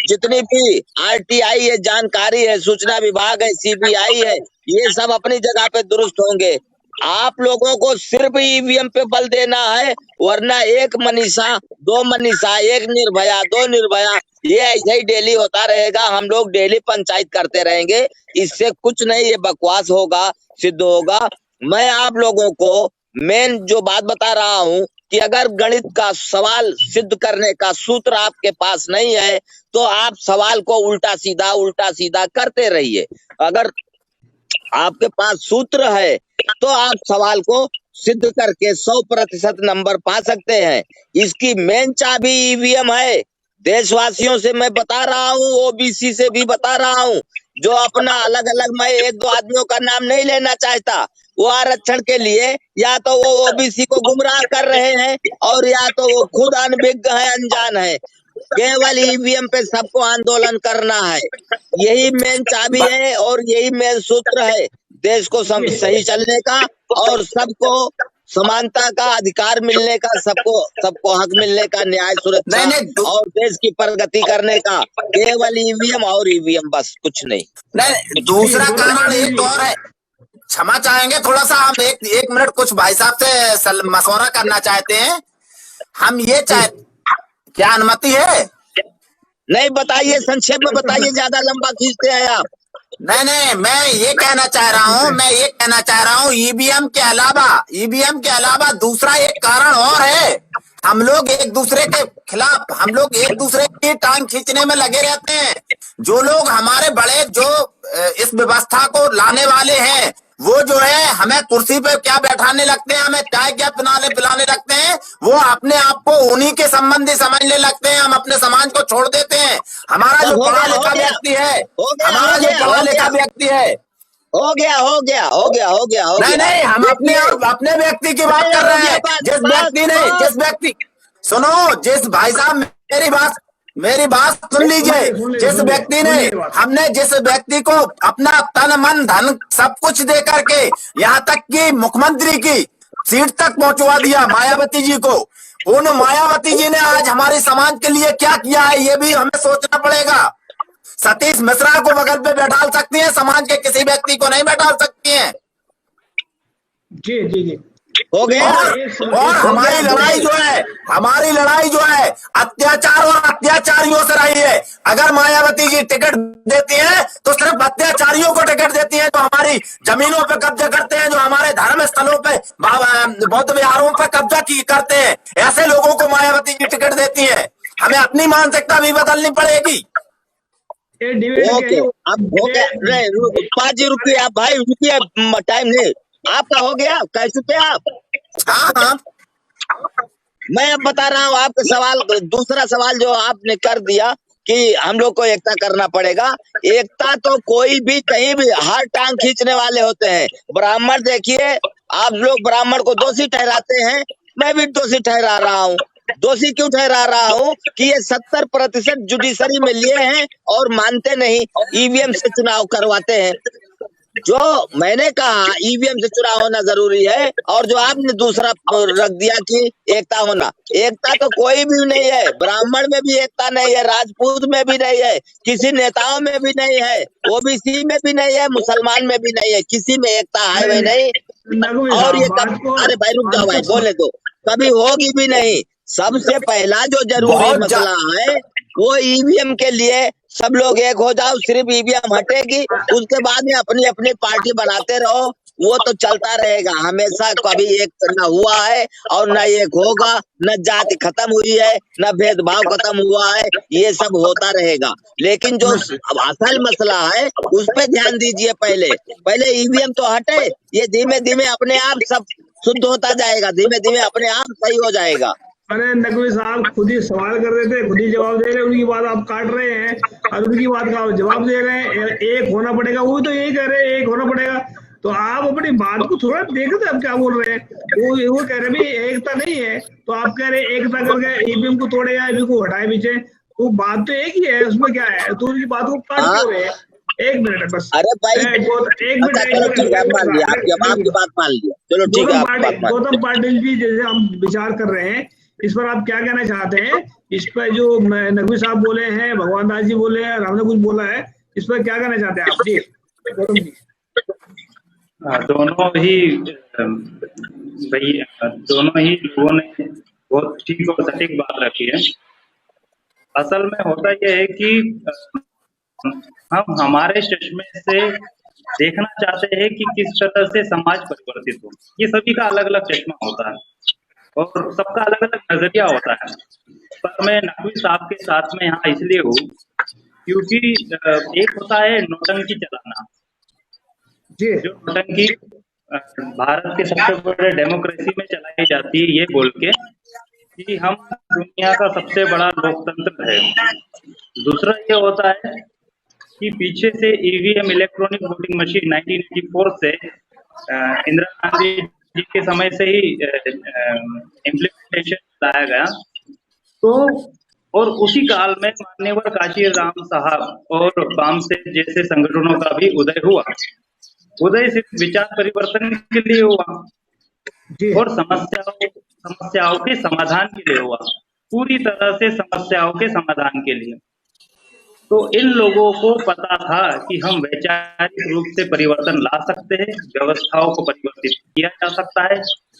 जितनी भी RTI है, जानकारी है, सूचना विभाग है, CBI है, ये सब अपनी जगह पे दुरुस्त होंगे। आप लोगों को सिर्फ EVM पे बल देना है, वरना एक मनीषा, दो मनीषा, एक निर्भया, दो निर्भया, ये ऐसे ही डेली होता रहेगा। हम लोग डेली पंचायत करते रहेंगे, इससे कुछ नहीं, ये बकवास होगा, सिद्ध होगा। मैं आप लोगों को मेन जो बात बता रहा हूँ कि अगर गणित का सवाल सिद्ध करने का सूत्र आपके पास नहीं है तो आप सवाल को उल्टा सीधा करते रहिए। अगर आपके पास सूत्र है तो आप सवाल को सिद्ध करके 100% नंबर पा सकते हैं। इसकी मेन चाबी EVM है। देशवासियों से मैं बता रहा हूँ, OBC से भी बता रहा हूँ, जो अपना अलग अलग, मैं एक दो आदमियों का नाम नहीं लेना चाहता, वो आरक्षण के लिए या तो वो OBC को गुमराह कर रहे हैं और या तो वो खुद अनभिज्ञ है, अनजान है। केवल EVM पे सबको आंदोलन करना है, यही मेन चाबी है और यही मेन सूत्र है देश को सही चलने का और सबको समानता का अधिकार मिलने का, सबको हक मिलने का, न्याय सुरक्षा और देश की प्रगति करने का। केवल EVM और EVM, बस कुछ नहीं। नहीं, दूसरा कारण एक और है, क्षमा चाहेंगे थोड़ा सा, हम एक मिनट कुछ भाई साहब से मशवरा करना चाहते हैं। हम ये क्या अनुमति है? नहीं, बताइए, संक्षेप में बताइए, ज्यादा लंबा खींचते हैं आप। नहीं, मैं ये कहना चाह रहा हूँ EVM के अलावा दूसरा एक कारण और है। हम लोग एक दूसरे के खिलाफ, हम लोग एक दूसरे की टांग खींचने में लगे रहते हैं। जो लोग हमारे बड़े, जो इस व्यवस्था को लाने वाले हैं, वो जो है हमें कुर्सी पे क्या बैठाने लगते हैं, हमें चाय क्या पिलाने लगते हैं, वो अपने आप को उन्हीं के संबंधी समझने लगते हैं। हम अपने समाज को छोड़ देते हैं। हमारा जो पढ़ा लिखा व्यक्ति है, हो गया। नहीं, हम अपने व्यक्ति की बात कर रहे हैं। जिस भाई साहब, मेरी बात सुन लीजिए। जिस व्यक्ति को अपना तन मन धन सब कुछ दे करके यहाँ तक कि मुख्यमंत्री की सीट तक पहुंचवा दिया, मायावती जी को, उन मायावती जी ने आज हमारे समाज के लिए क्या किया है, ये भी हमें सोचना पड़ेगा। सतीश मिश्रा को बगल पे बैठा सकती हैं, समाज के किसी व्यक्ति को नहीं बैठा सकती हैं। जी हो गया। और हमारी लड़ाई जो है अत्याचार और अत्याचारियों से रही है। अगर मायावती जी टिकट देती हैं तो सिर्फ अत्याचारियों को टिकट देती हैं, जो हमारी जमीनों पे कब्जा करते हैं, जो हमारे धर्म स्थलों पे, बौद्ध विहारों पे कब्जा करते हैं, ऐसे लोगों को मायावती जी टिकट देती है। हमें अपनी मानसिकता भी बदलनी पड़ेगी। ओके, अब हो गया। पाजी रुकिए आप भाई, रुकिए, टाइम नहीं। आपका हो गया, कह चुके आप? हाँ। मैं अब बता रहा हूँ आपका सवाल, दूसरा सवाल जो आपने कर दिया कि हम लोग को एकता करना पड़ेगा। एकता तो कोई भी कहीं भी हर टांग खींचने वाले होते हैं। ब्राह्मण देखिए, आप लोग ब्राह्मण को दोषी ठहराते हैं, मैं भी दोषी ठहरा रहा हूँ। दोषी क्यों ठहरा रहा हूँ कि ये 70% जुडिशरी में लिए हैं और मानते नहीं, EVM से चुनाव करवाते हैं। जो मैंने कहा EVM से चुनाव होना जरूरी है, और जो आपने दूसरा रख दिया कि एकता होना, एकता तो कोई भी नहीं है। ब्राह्मण में भी एकता नहीं है, राजपूत में भी नहीं है, किसी नेताओं में भी नहीं है, OBC में भी नहीं है, मुसलमान में भी नहीं है, किसी में एकता है भी नहीं। और ये अरे भाई रुक जाओ भाई, बोले तो कभी होगी भी नहीं। सबसे पहला जो जरूरी मसला है वो EVM के लिए सब लोग एक हो जाओ, सिर्फ EVM हटेगी, उसके बाद में अपनी अपनी पार्टी बनाते रहो, वो तो चलता रहेगा हमेशा, कभी एक न हुआ है और न एक होगा, न जाति खत्म हुई है, न भेदभाव खत्म हुआ है, ये सब होता रहेगा। लेकिन जो अब असल मसला है उस पे ध्यान दीजिए। पहले ईवीएम तो हटे, ये धीमे धीमे अपने आप सब शुद्ध होता जाएगा, धीमे धीमे अपने आप सही हो जाएगा। अरे नकवी साहब खुद ही सवाल कर रहे थे, खुद ही जवाब दे रहे हैं, उनकी बात आप काट रहे हैं और उनकी बात का आप जवाब दे रहे हैं। एक होना पड़ेगा, वो तो यही कह रहे हैं एक होना पड़ेगा। तो आप अपनी बात को थोड़ा देखो तो आप क्या बोल रहे हैं। वो कह रहे हैं एकता नहीं है, तो आप कह रहे हैं एकता करके ईवीएम को तोड़े या ईवीएम को हटाए पीछे। वो बात तो एक ही है, उसमें क्या है, तो उनकी बात को काट क्यों रहे हैं। एक मिनट है बस। अरे भाई एक अच्छा चलो ठीक है, मान लिया आपकी बात मान लिया, चलो ठीक है। गौतम पाटिल जी जैसे हम विचार कर रहे हैं, इस पर आप क्या कहना चाहते हैं? इस पर जो नकवी साहब बोले हैं, भगवान दास जी बोले हैं, हमने कुछ बोला है, इस पर क्या कहना चाहते हैं आप जी गौतम जी? दोनों ही भाई, दोनों ही लोगों ने बहुत ठीक और सटीक बात रखी है। असल में होता यह है कि हम हमारे चश्मे से देखना चाहते हैं कि किस तरह से समाज परिवर्तित हो। ये सभी का अलग अलग चश्मा होता है और सबका अलग अलग नजरिया होता है। पर मैं नकवी साहब के साथ में यहाँ इसलिए हूँ क्योंकि एक होता है नौटंकी चलाना, जो नौटंकी भारत के सबसे बड़े डेमोक्रेसी में चलाई जाती है, ये बोल के कि हम दुनिया का सबसे बड़ा लोकतंत्र है। दूसरा ये होता है कि पीछे से ईवीएम इलेक्ट्रॉनिक वोटिंग मशीन 1984 से इंदिरा गांधी जी के समय से ही इम्प्लीमेंटेशन लाया गया। तो और उसी काल में मान्यवर काशीराम साहब और वामसेन जैसे संगठनों का भी उदय हुआ। उदय सिर्फ विचार परिवर्तन के लिए हुआ और समस्याओं के समाधान के लिए हुआ, पूरी तरह से समस्याओं के समाधान के लिए। तो इन लोगों को पता था कि हम वैचारिक रूप से परिवर्तन ला सकते हैं, व्यवस्थाओं को परिवर्तित किया जा सकता है,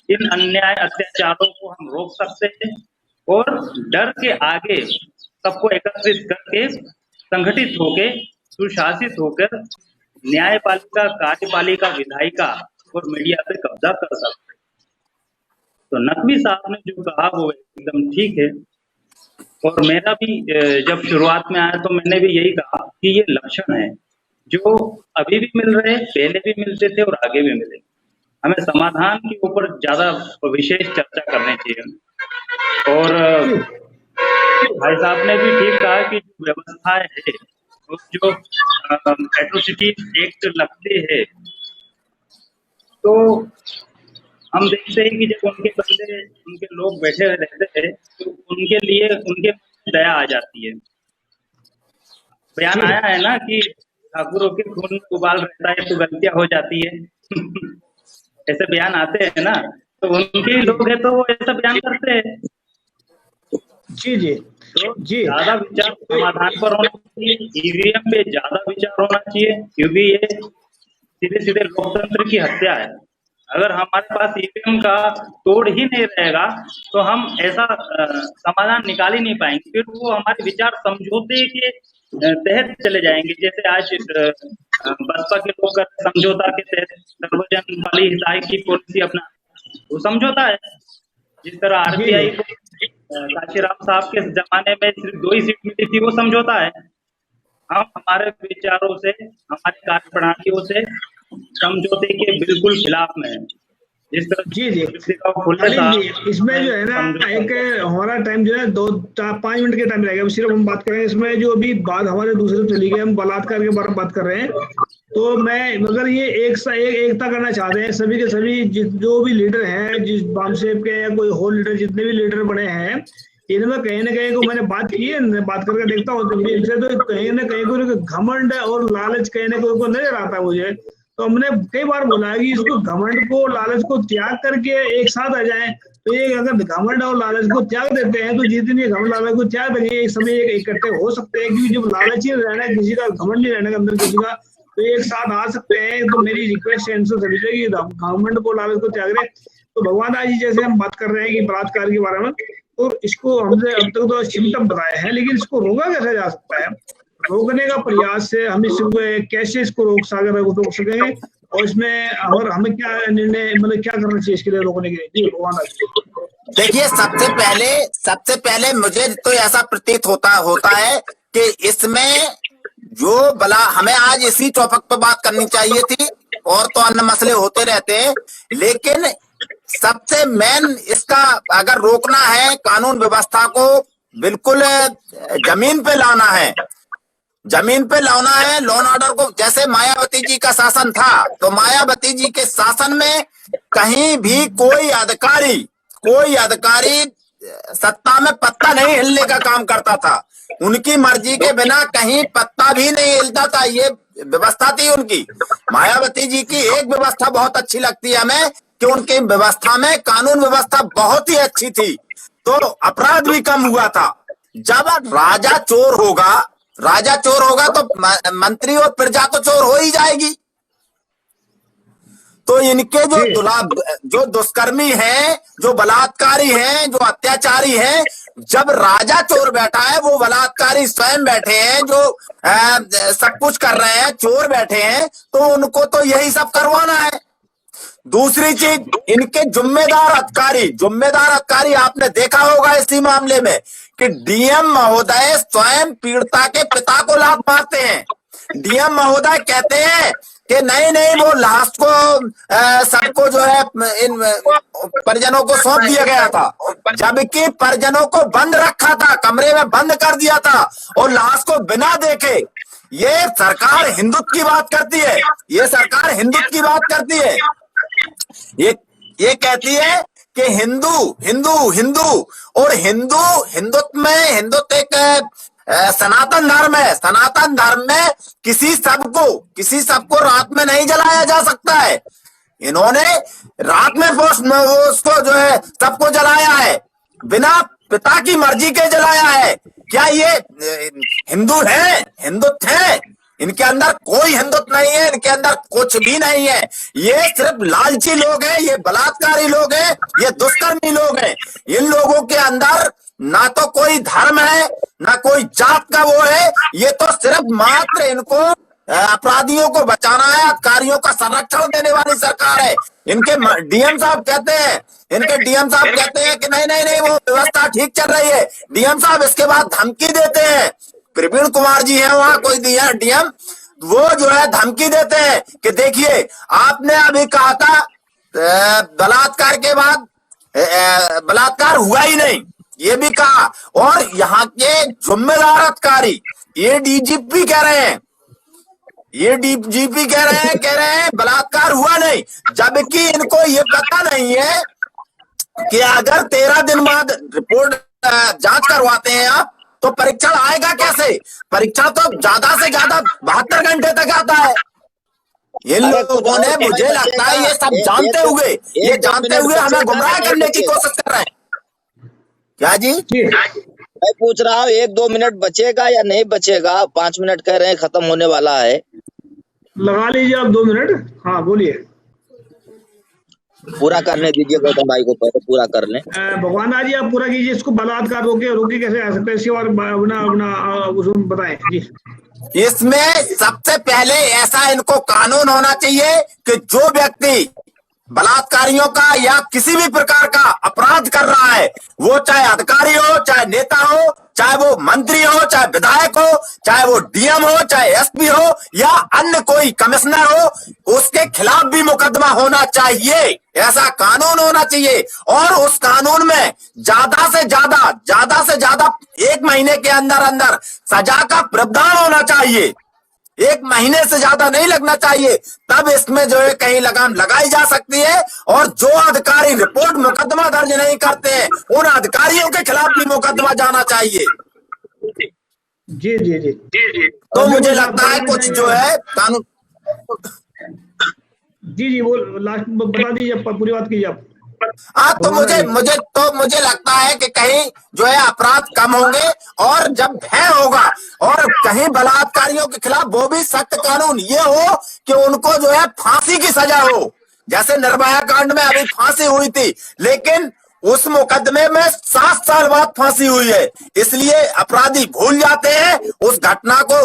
इन अन्याय अत्याचारों को हम रोक सकते हैं और डर के आगे सबको एकत्रित करके संगठित होकर सुशासित होकर न्यायपालिका, कार्यपालिका, विधायिका और मीडिया पे कब्जा कर सकते हैं। तो नकवी साहब ने जो कहा वो एकदम ठीक है और मेरा भी जब शुरुआत में आया तो मैंने भी यही कहा कि ये लक्षण है जो अभी भी मिल रहे, पहले भी मिलते थे और आगे भी मिलेंगे। हमें समाधान के ऊपर ज्यादा विशेष चर्चा करनी चाहिए। और भाई साहब ने भी ठीक कहा कि जो व्यवस्थाएं है, जो एट्रोसिटी एक्ट लगते हैं, तो हम देखते हैं कि जब उनके बंदे, उनके लोग बैठे हुए रहते हैं तो उनके लिए उनके दया आ जाती है। बयान आया है ना कि ठाकुरों के खून में उबाल रहता है तो गलतियां हो जाती है ऐसे बयान आते हैं ना, तो उनके लोग हैं तो वो ऐसा बयान करते हैं। जी जी तो ज्यादा विचार समाधान पर होना चाहिए, ईवीएम पे ज्यादा विचार होना चाहिए, क्योंकि ये सीधे सीधे लोकतंत्र की हत्या है। अगर हमारे पास ईवीएम का तोड़ ही नहीं रहेगा तो हम ऐसा समाधान निकाल ही नहीं पाएंगे, फिर वो हमारे विचार समझौते के तहत चले जाएंगे। जैसे आज बसपा के लोग समझौता के तहत सर्वजन वाली हिताय की पॉलिसी अपना, वो समझौता है। जिस तरह आरपीआई को काशीराम साहब के जमाने में सिर्फ 2 ही सीट मिली थी, वो समझौता है। हम हमारे विचारों से, हमारी कार्य प्रणालियों से समझौते के बिल्कुल खिलाफ में है। जिस तरह जी इसमें जो है ना, एक हमारा टाइम जो है 2-5 मिनट के टाइम रहेगा, सिर्फ हम बात करें। इसमें जो अभी बात हमारे दूसरे चली गई, हम बलात्कार के बारे में बात कर रहे हैं, तो मैं मगर ये एकता करना चाहते हैं सभी के सभी, जो भी लीडर हैं, जिस वामसेप के या कोई और लीडर, जितने भी लीडर बने हैं, इनमें कहीं ना कहीं को मैंने बात की है, बात करके देखता हूँ इनसे, तो कहीं ना कहीं को घमंड और लालच कहीं ना कहीं को नजर आता है मुझे। तो हमने कई बार बोला है कि इसको घमंड को, लालच को त्याग करके एक साथ आ जाएं। तो ये अगर घमंड और लालच को त्याग देते हैं तो जितनी घमंड लालच को त्याग देंगे, एक समय इकट्ठे हो सकते हैं। क्योंकि जब लालच ही रहना है किसी का, घमंड नहीं रहने का अंदर किसी का, तो एक साथ आ सकते हैं। तो मेरी रिक्वेस्ट है इनसे सभी से कि घमंड को, लालच को त्याग रहे। तो भगवान दास जी जैसे हम बात कर रहे हैं कि बलात्कार के बारे में, तो इसको हमसे अब तक तो सिम्टम बताए हैं, लेकिन इसको रोका कैसे जा सकता है? रोकने का प्रयास से हम इसको कैसे इसको रोक सकेंगे, और इसमें हमें क्या निर्णय, मतलब क्या करना चाहिए इसके लिए रोकने के लिए? जी भगवान जी। देखिए, सबसे पहले मुझे तो ऐसा प्रतीत होता है कि इसमें जो हमें आज इसी टॉपिक पर बात करनी चाहिए थी, और तो अन्य मसले होते रहते हैं, लेकिन सबसे मेन इसका अगर रोकना है, कानून व्यवस्था को बिल्कुल जमीन पे लाना है, लॉ एंड ऑर्डर को। जैसे मायावती जी का शासन था, तो मायावती जी के शासन में कहीं भी कोई अधिकारी सत्ता में पत्ता नहीं हिलने का काम करता था। उनकी मर्जी के बिना कहीं पत्ता भी नहीं हिलता था, ये व्यवस्था थी उनकी। मायावती जी की एक व्यवस्था बहुत अच्छी लगती है हमें, कि उनकी व्यवस्था में कानून व्यवस्था बहुत ही अच्छी थी, तो अपराध भी कम हुआ था। जब राजा चोर होगा तो मंत्री और प्रजा तो चोर हो ही जाएगी। तो इनके जो दुष्कर्मी हैं, जो बलात्कारी हैं, जो अत्याचारी हैं, जब राजा चोर बैठा है, वो बलात्कारी स्वयं बैठे हैं, जो सब कुछ कर रहे हैं, चोर बैठे हैं, तो उनको तो यही सब करवाना है। दूसरी चीज, इनके जिम्मेदार अधिकारी आपने देखा होगा इसी मामले में कि डीएम महोदय स्वयं पीड़िता के पिता को लात मारते हैं। डीएम महोदय कहते हैं कि नहीं, वो लाश को सबको जो है इन परिजनों को सौंप दिया गया था, जबकि परिजनों को बंद रखा था, कमरे में बंद कर दिया था और लाश को बिना देखे। ये सरकार हिंदुत्व की बात करती है, ये कहती है कि हिंदू और हिंदुत्व एक सनातन धर्म है। सनातन धर्म में किसी शव को रात में नहीं जलाया जा सकता है। इन्होंने रात में उसको जो है सबको जलाया है, बिना पिता की मर्जी के जलाया है। क्या ये हिंदुत्व है? इनके अंदर कोई हिंदुत्व नहीं है, इनके अंदर कुछ भी नहीं है। ये सिर्फ लालची लोग हैं, ये बलात्कारी लोग हैं, ये दुष्कर्मी लोग हैं। इन लोगों के अंदर ना तो कोई धर्म है, ना कोई जात का वो है। ये तो सिर्फ मात्र इनको अपराधियों को बचाना है, अधिकारियों का संरक्षण देने वाली सरकार है। इनके डीएम साहब कहते हैं कि नहीं, वो व्यवस्था ठीक चल रही है। डीएम साहब इसके बाद धमकी देते हैं। प्रवीण कुमार जी हैं वहां कोई डीएम, वो जो है धमकी देते हैं कि देखिए, आपने अभी कहा था बलात्कार के बाद बलात्कार हुआ ही नहीं, ये भी कहा। और यहाँ के जिम्मेदार अधिकारी ये डीजीपी कह रहे हैं बलात्कार हुआ नहीं, जबकि इनको ये पता नहीं है कि अगर 13 दिन बाद रिपोर्ट जांच करवाते हैं आप, तो परीक्षण आएगा कैसे? परीक्षण तो ज्यादा से ज्यादा 72 घंटे तक आता है। इन लोगों ने, मुझे लगता है ये सब जानते हुए हमें गुमराह करने की कोशिश कर रहे हैं। क्या जी? मैं पूछ रहा हूँ 1-2 मिनट बचेगा या नहीं बचेगा? 5 मिनट कह रहे हैं, खत्म होने वाला है। लगा लीजिए आप 2 मिनट। हाँ बोलिए। पूरा करने दीजिए गौतम भाई को, पहले पूरा कर लें। भगवान जी आप पूरा कीजिए इसको। बलात्कार रोके कैसे आ सकते हैं, इसके बारे में बताएं जी। इसमें सबसे पहले ऐसा इनको कानून होना चाहिए कि जो व्यक्ति बलात्कारियों का या किसी भी प्रकार का अपराध कर रहा है, वो चाहे अधिकारी हो, चाहे नेता हो, चाहे वो मंत्री हो, चाहे विधायक हो, चाहे वो डीएम हो, चाहे एसपी हो या अन्य कोई कमिश्नर हो, उसके खिलाफ भी मुकदमा होना चाहिए। ऐसा कानून होना चाहिए। और उस कानून में ज्यादा से ज्यादा 1 महीने के अंदर सजा का प्रावधान होना चाहिए। 1 महीने से ज्यादा नहीं लगना चाहिए, तब इसमें जो है कहीं लगाम लगाई जा सकती है। और जो अधिकारी रिपोर्ट मुकदमा दर्ज नहीं करते हैं, उन अधिकारियों के खिलाफ भी मुकदमा जाना चाहिए। जी। तो मुझे लगता है कुछ जो है कानून। जी वो लास्ट बता दीजिए, पूरी बात कीजिए आप। हाँ, तो मुझे लगता है कि कहीं जो है अपराध कम होंगे, और जब भय होगा, और कहीं बलात्कारियों के खिलाफ वो भी सख्त कानून ये हो कि उनको जो है फांसी की सजा हो। जैसे निर्भया कांड में अभी फांसी हुई थी, लेकिन उस मुकदमे में 7 साल बाद फांसी हुई है। इसलिए अपराधी भूल जाते हैं, उस घटना को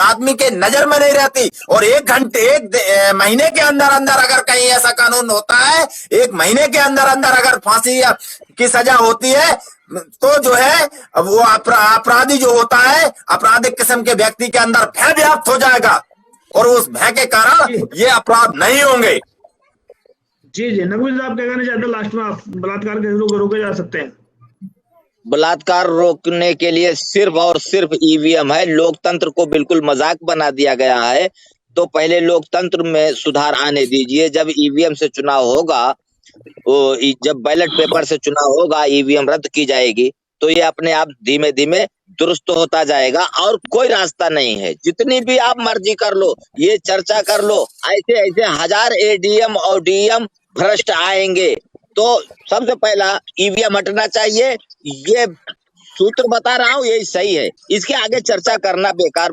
आदमी के नजर में नहीं रहती। और एक महीने के अंदर अंदर अगर कहीं ऐसा कानून होता है, 1 महीने के अंदर अंदर अगर फांसी की सजा होती है, तो जो है वो अपराधी जो होता है, आपराधिक किस्म के व्यक्ति के अंदर भय व्याप्त हो जाएगा और उस भय के कारण ये अपराध नहीं होंगे। जी जी, नकवी साहब क्या कहना चाहते हैं लास्ट में? आप बलात्कार कैसे रोके जा सकते हैं? बलात्कार रोकने के लिए सिर्फ और सिर्फ ईवीएम है। लोकतंत्र को बिल्कुल मजाक बना दिया गया है। तो पहले लोकतंत्र में सुधार आने दीजिए। जब ईवीएम से चुनाव होगा, जब बैलेट पेपर से चुनाव होगा, ईवीएम रद्द की जाएगी, तो ये अपने आप धीमे धीमे दुरुस्त होता जाएगा और कोई रास्ता नहीं है। जितनी भी आप मर्जी कर लो, ये चर्चा कर लो, ऐसे ऐसे 1000 एडीएम और डीएम भ्रष्ट आएंगे। तो सबसे पहला ईवीएम हटना चाहिए। ये सूत्र बता रहा हूँ, यही सही है। इसके आगे चर्चा करना बेकार,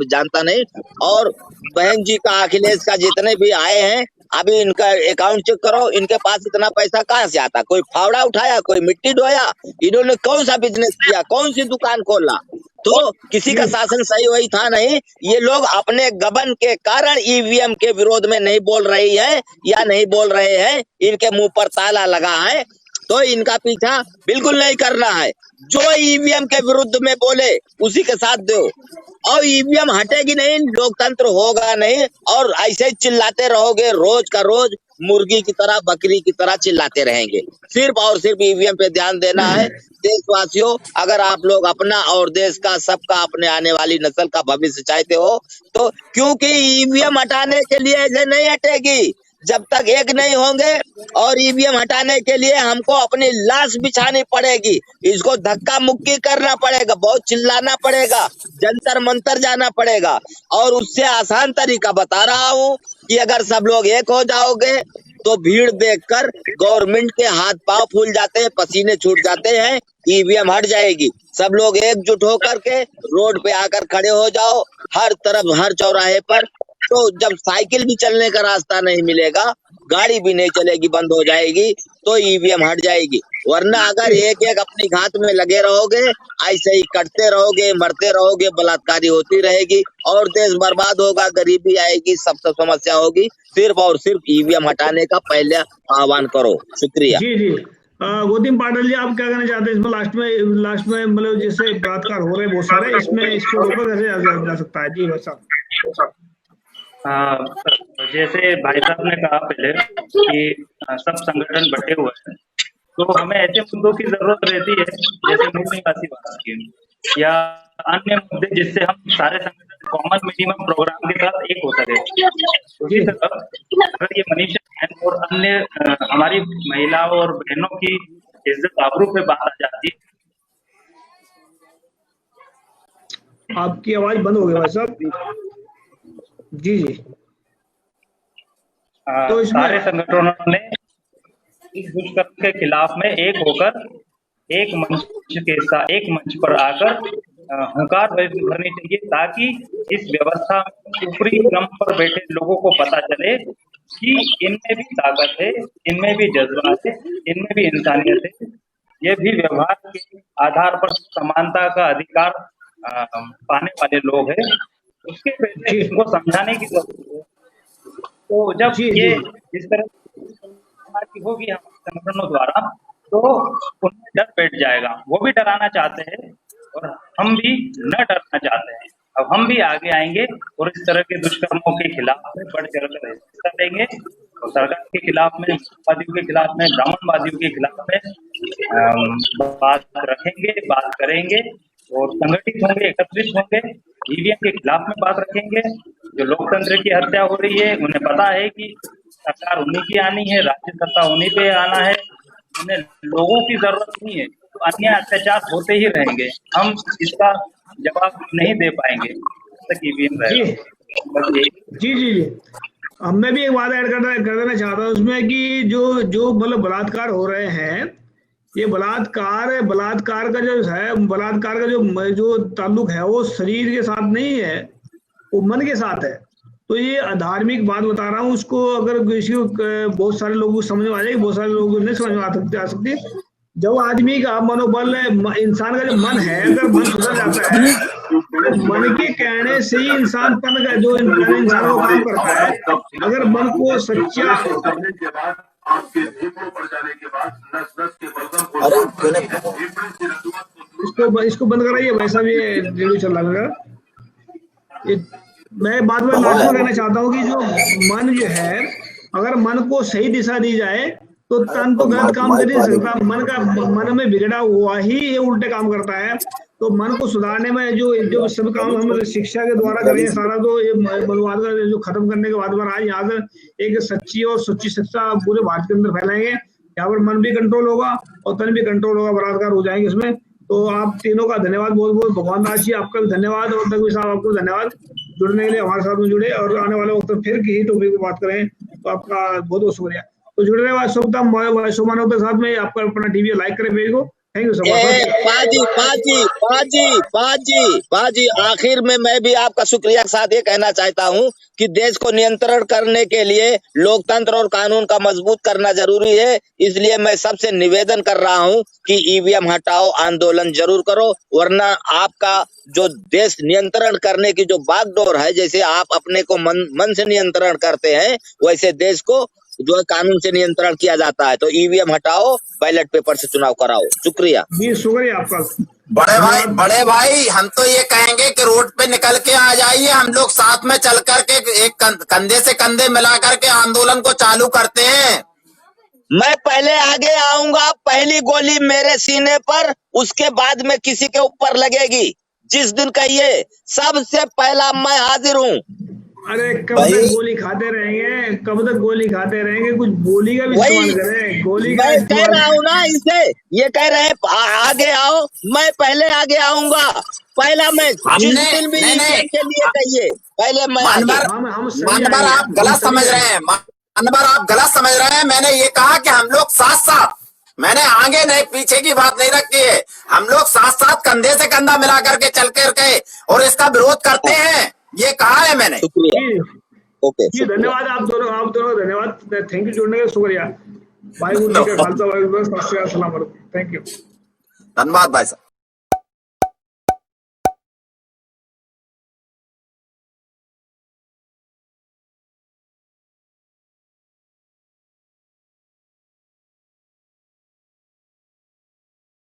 जानता नहीं। और बहन जी का, अखिलेश का, जितने भी आए हैं, अभी इनका अकाउंट चेक करो। इनके पास इतना पैसा कहाँ से आता? कोई फावड़ा उठाया, कोई मिट्टी ढोया? इन्होंने कौन सा बिजनेस किया, कौन सी दुकान खोला? तो किसी का शासन सही वही था नहीं। ये लोग अपने गबन के कारण ईवीएम के विरोध में नहीं बोल रही है या नहीं बोल रहे हैं। इनके मुंह पर ताला लगा है, तो इनका पीछा बिल्कुल नहीं करना है। जो ईवीएम के विरुद्ध में बोले उसी के साथ दो। और ईवीएम हटेगी नहीं, लोकतंत्र होगा नहीं। और ऐसे ही चिल्लाते रहोगे, रोज का रोज मुर्गी की तरह, बकरी की तरह चिल्लाते रहेंगे। सिर्फ और सिर्फ ईवीएम पे ध्यान देना है। देशवासियों, अगर आप लोग अपना और देश का, सबका, अपने आने वाली नस्ल का भविष्य चाहते हो, तो क्योंकि ईवीएम हटाने के लिए ऐसे नहीं हटेगी जब तक एक नहीं होंगे। और ईवीएम हटाने के लिए हमको अपनी लाश बिछानी पड़ेगी। इसको धक्का मुक्की करना पड़ेगा, बहुत चिल्लाना पड़ेगा, जंतर मंतर जाना पड़ेगा। और उससे आसान तरीका बता रहा हूँ कि अगर सब लोग एक हो जाओगे तो भीड़ देखकर गवर्नमेंट के हाथ पांव फूल जाते हैं, पसीने छूट जाते हैं, ईवीएम हट जाएगी। सब लोग एकजुट होकर के रोड पे आकर खड़े हो जाओ, हर तरफ, हर चौराहे पर। तो जब साइकिल भी चलने का रास्ता नहीं मिलेगा, गाड़ी भी नहीं चलेगी, बंद हो जाएगी, तो ईवीएम हट जाएगी। वरना अगर एक एक अपनी घात में लगे रहोगे, ऐसे ही कटते रहोगे, मरते रहोगे, बलात्कारी होती रहेगी और देश बर्बाद होगा, गरीबी आएगी, सब समस्या होगी। सिर्फ और सिर्फ ईवीएम हटाने का पहले आह्वान करो। शुक्रिया। जी जी, गौतम पाटिल जी, आप क्या कहना चाहते हैं इसमें? लास्ट में मतलब जैसे बलात्कार हो रहे हैं बहुत सारे, इसमें इसको रोका कैसे जा सकता है? जी भाई साहब। जैसे भाई साहब ने कहा पहले कि सब संगठन बटे हुए हैं, तो हमें ऐसे मुद्दों की जरूरत रहती है जैसे मूल निवासी वादा की या अन्य मुद्दे, जिससे हम सारे संगठन कॉमन मिनिमम प्रोग्राम के साथ एक हो सके। उसी तरह अगर ये मनीषा बहन और अन्य हमारी महिलाओं और बहनों की इज्जत आबरू पे बात आ जाती है। आपकी आवाज बंद हो गई भाई साहब। जी जी, तो सारे संगठनों ने इस दुष्कर्म के खिलाफ में एक होकर एक मंच पर आकर हुंकार भरनी चाहिए, ताकि इस व्यवस्था में ऊपरी क्रम पर बैठे लोगों को पता चले कि इनमें भी ताकत है, इनमें भी जज्बात है, इनमें भी इंसानियत है। ये भी व्यवहार के आधार पर समानता का अधिकार पाने वाले लोग हैं। उसके पहले इनको समझाने की जरूरत है। तो जब ये इस तरह की होगी हम संगठनों द्वारा, तो उनमें डर बैठ जाएगा। वो भी डराना चाहते हैं और हम भी न डरना चाहते हैं। अब हम भी आगे आएंगे और इस तरह के दुष्कर्मों के खिलाफ में बढ़ चढ़ कर हिस्सा लेंगे और सरकार के खिलाफ में, वादियों के खिलाफ में, ब्राह्मणवादियों के खिलाफ में बात रखेंगे, बात करेंगे और संगठित होंगे, एकत्रित होंगे। ईवीएम के खिलाफ में बात रखेंगे। जो लोकतंत्र की हत्या हो रही है, उन्हें पता है कि सरकार उन्हीं की आनी है, राज्य सत्ता उन्हीं पे आना है, उन्हें लोगों की जरूरत नहीं है। तो अन्य अत्याचार होते ही रहेंगे, हम इसका जवाब नहीं दे पाएंगे जब तक ईवीएम रहेगा। जी जी जी, मैं भी एक बात ऐड कर देना चाहता हूँ उसमें कि जो मतलब बलात्कार हो रहे हैं, ये बलात्कार का जो है, बलात्कार का जो ताल्लुक है वो शरीर के साथ नहीं है, वो मन के साथ है। तो ये अधार्मिक बात बता रहा हूँ, उसको अगर किसी को बहुत सारे लोगों को समझ में आ जाएगी, बहुत सारे लोगों को नहीं समझ में आ सकती। जब आदमी का मनोबल, इंसान का जो मन है, अगर मन सुधर जाता है तो मन के कहने से ही इंसान पन का जो इंसान को काम करता है। अगर मन को सच्चा, इसको बंद कराइए भाई साहब, ये रेडियो चल रहा है। मैं बाद में लास्ट में कहना चाहता हूँ कि जो मन जो है, अगर मन को सही दिशा दी जाए तो तन तो गलत काम कर नहीं सकता। मन में बिगड़ा हुआ ही ये उल्टे काम करता है। तो मन को सुधारने में जो सब काम हम शिक्षा के द्वारा करेंगे सारा, तो ये मनवाद का जो खत्म करने के बाद आज यहाँ से एक सच्ची और सच्ची शिक्षा पूरे भारत के अंदर फैलाएंगे। यहाँ पर मन भी कंट्रोल होगा और तन भी कंट्रोल होगा, बराबर हो जाएंगे इसमें। तो आप तीनों का धन्यवाद, बहुत बहुत। भगवान दास जी आपका भी धन्यवाद, और तकवी साहब आपको धन्यवाद जुड़ने के लिए, हमारे साथ में जुड़े। और आने वाले वक्त फिर किसी टॉपिक पर बात करें, तो आपका बहुत बहुत शुक्रिया। तो जुड़ने के बाद सोमानव के साथ में आपका अपना टीवी लाइक करें पेज को। Thank you so much. पाजी, आखिर में मैं भी आपका शुक्रिया के साथ ये कहना चाहता हूँ कि देश को नियंत्रण करने के लिए लोकतंत्र और कानून का मजबूत करना जरूरी है। इसलिए मैं सबसे निवेदन कर रहा हूँ कि ईवीएम हटाओ आंदोलन जरूर करो, वरना आपका जो देश नियंत्रण करने की जो बागडोर है, जैसे आप अपने को मन से नियंत्रण करते हैं, वैसे देश को जो है कानून से नियंत्रण किया जाता है। तो ईवीएम हटाओ, बैलेट पेपर से चुनाव कराओ। शुक्रिया जी, शुक्रिया आपका। बड़े भाई हम तो ये कहेंगे कि रोड पे निकल के आ जाइए, हम लोग साथ में चल करके एक कंधे से कंधे मिला करके आंदोलन को चालू करते हैं। मैं पहले आगे आऊंगा, पहली गोली मेरे सीने पर, उसके बाद में किसी के ऊपर लगेगी। जिस दिन कहिए सबसे पहला मैं हाजिर हूँ। अरे कब तक गोली खाते रहेंगे, कब तक गोली खाते रहेंगे? कुछ गोली का भी इस्तेमाल करें। गोली का मैं कह रहा हूँ ना, इसे ये कह रहे हैं आगे आओ, मैं पहले आगे आऊंगा। पहला मैं जिस दिन भी के लिए कहिए, पहले मैं मनबर आप गलत समझ रहे हैं, मनबर आप गलत समझ रहे हैं। मैंने ये कहा कि हम लोग साथ साथ, मैंने आगे नहीं पीछे की बात नहीं रखी है। हम लोग साथ साथ कंधे से कंधा मिला करके चल करके और इसका विरोध करते हैं, ये कहा है मैंने। ओके, धन्यवाद आप दोनों धन्यवाद। थैंक यू जुड़ने का, शुक्रिया। भाई खालसा, वाहिगुरू, सत श्री अकाल, अस्सलाम वालेकुम। थैंक यू, धन्यवाद भाई साहब।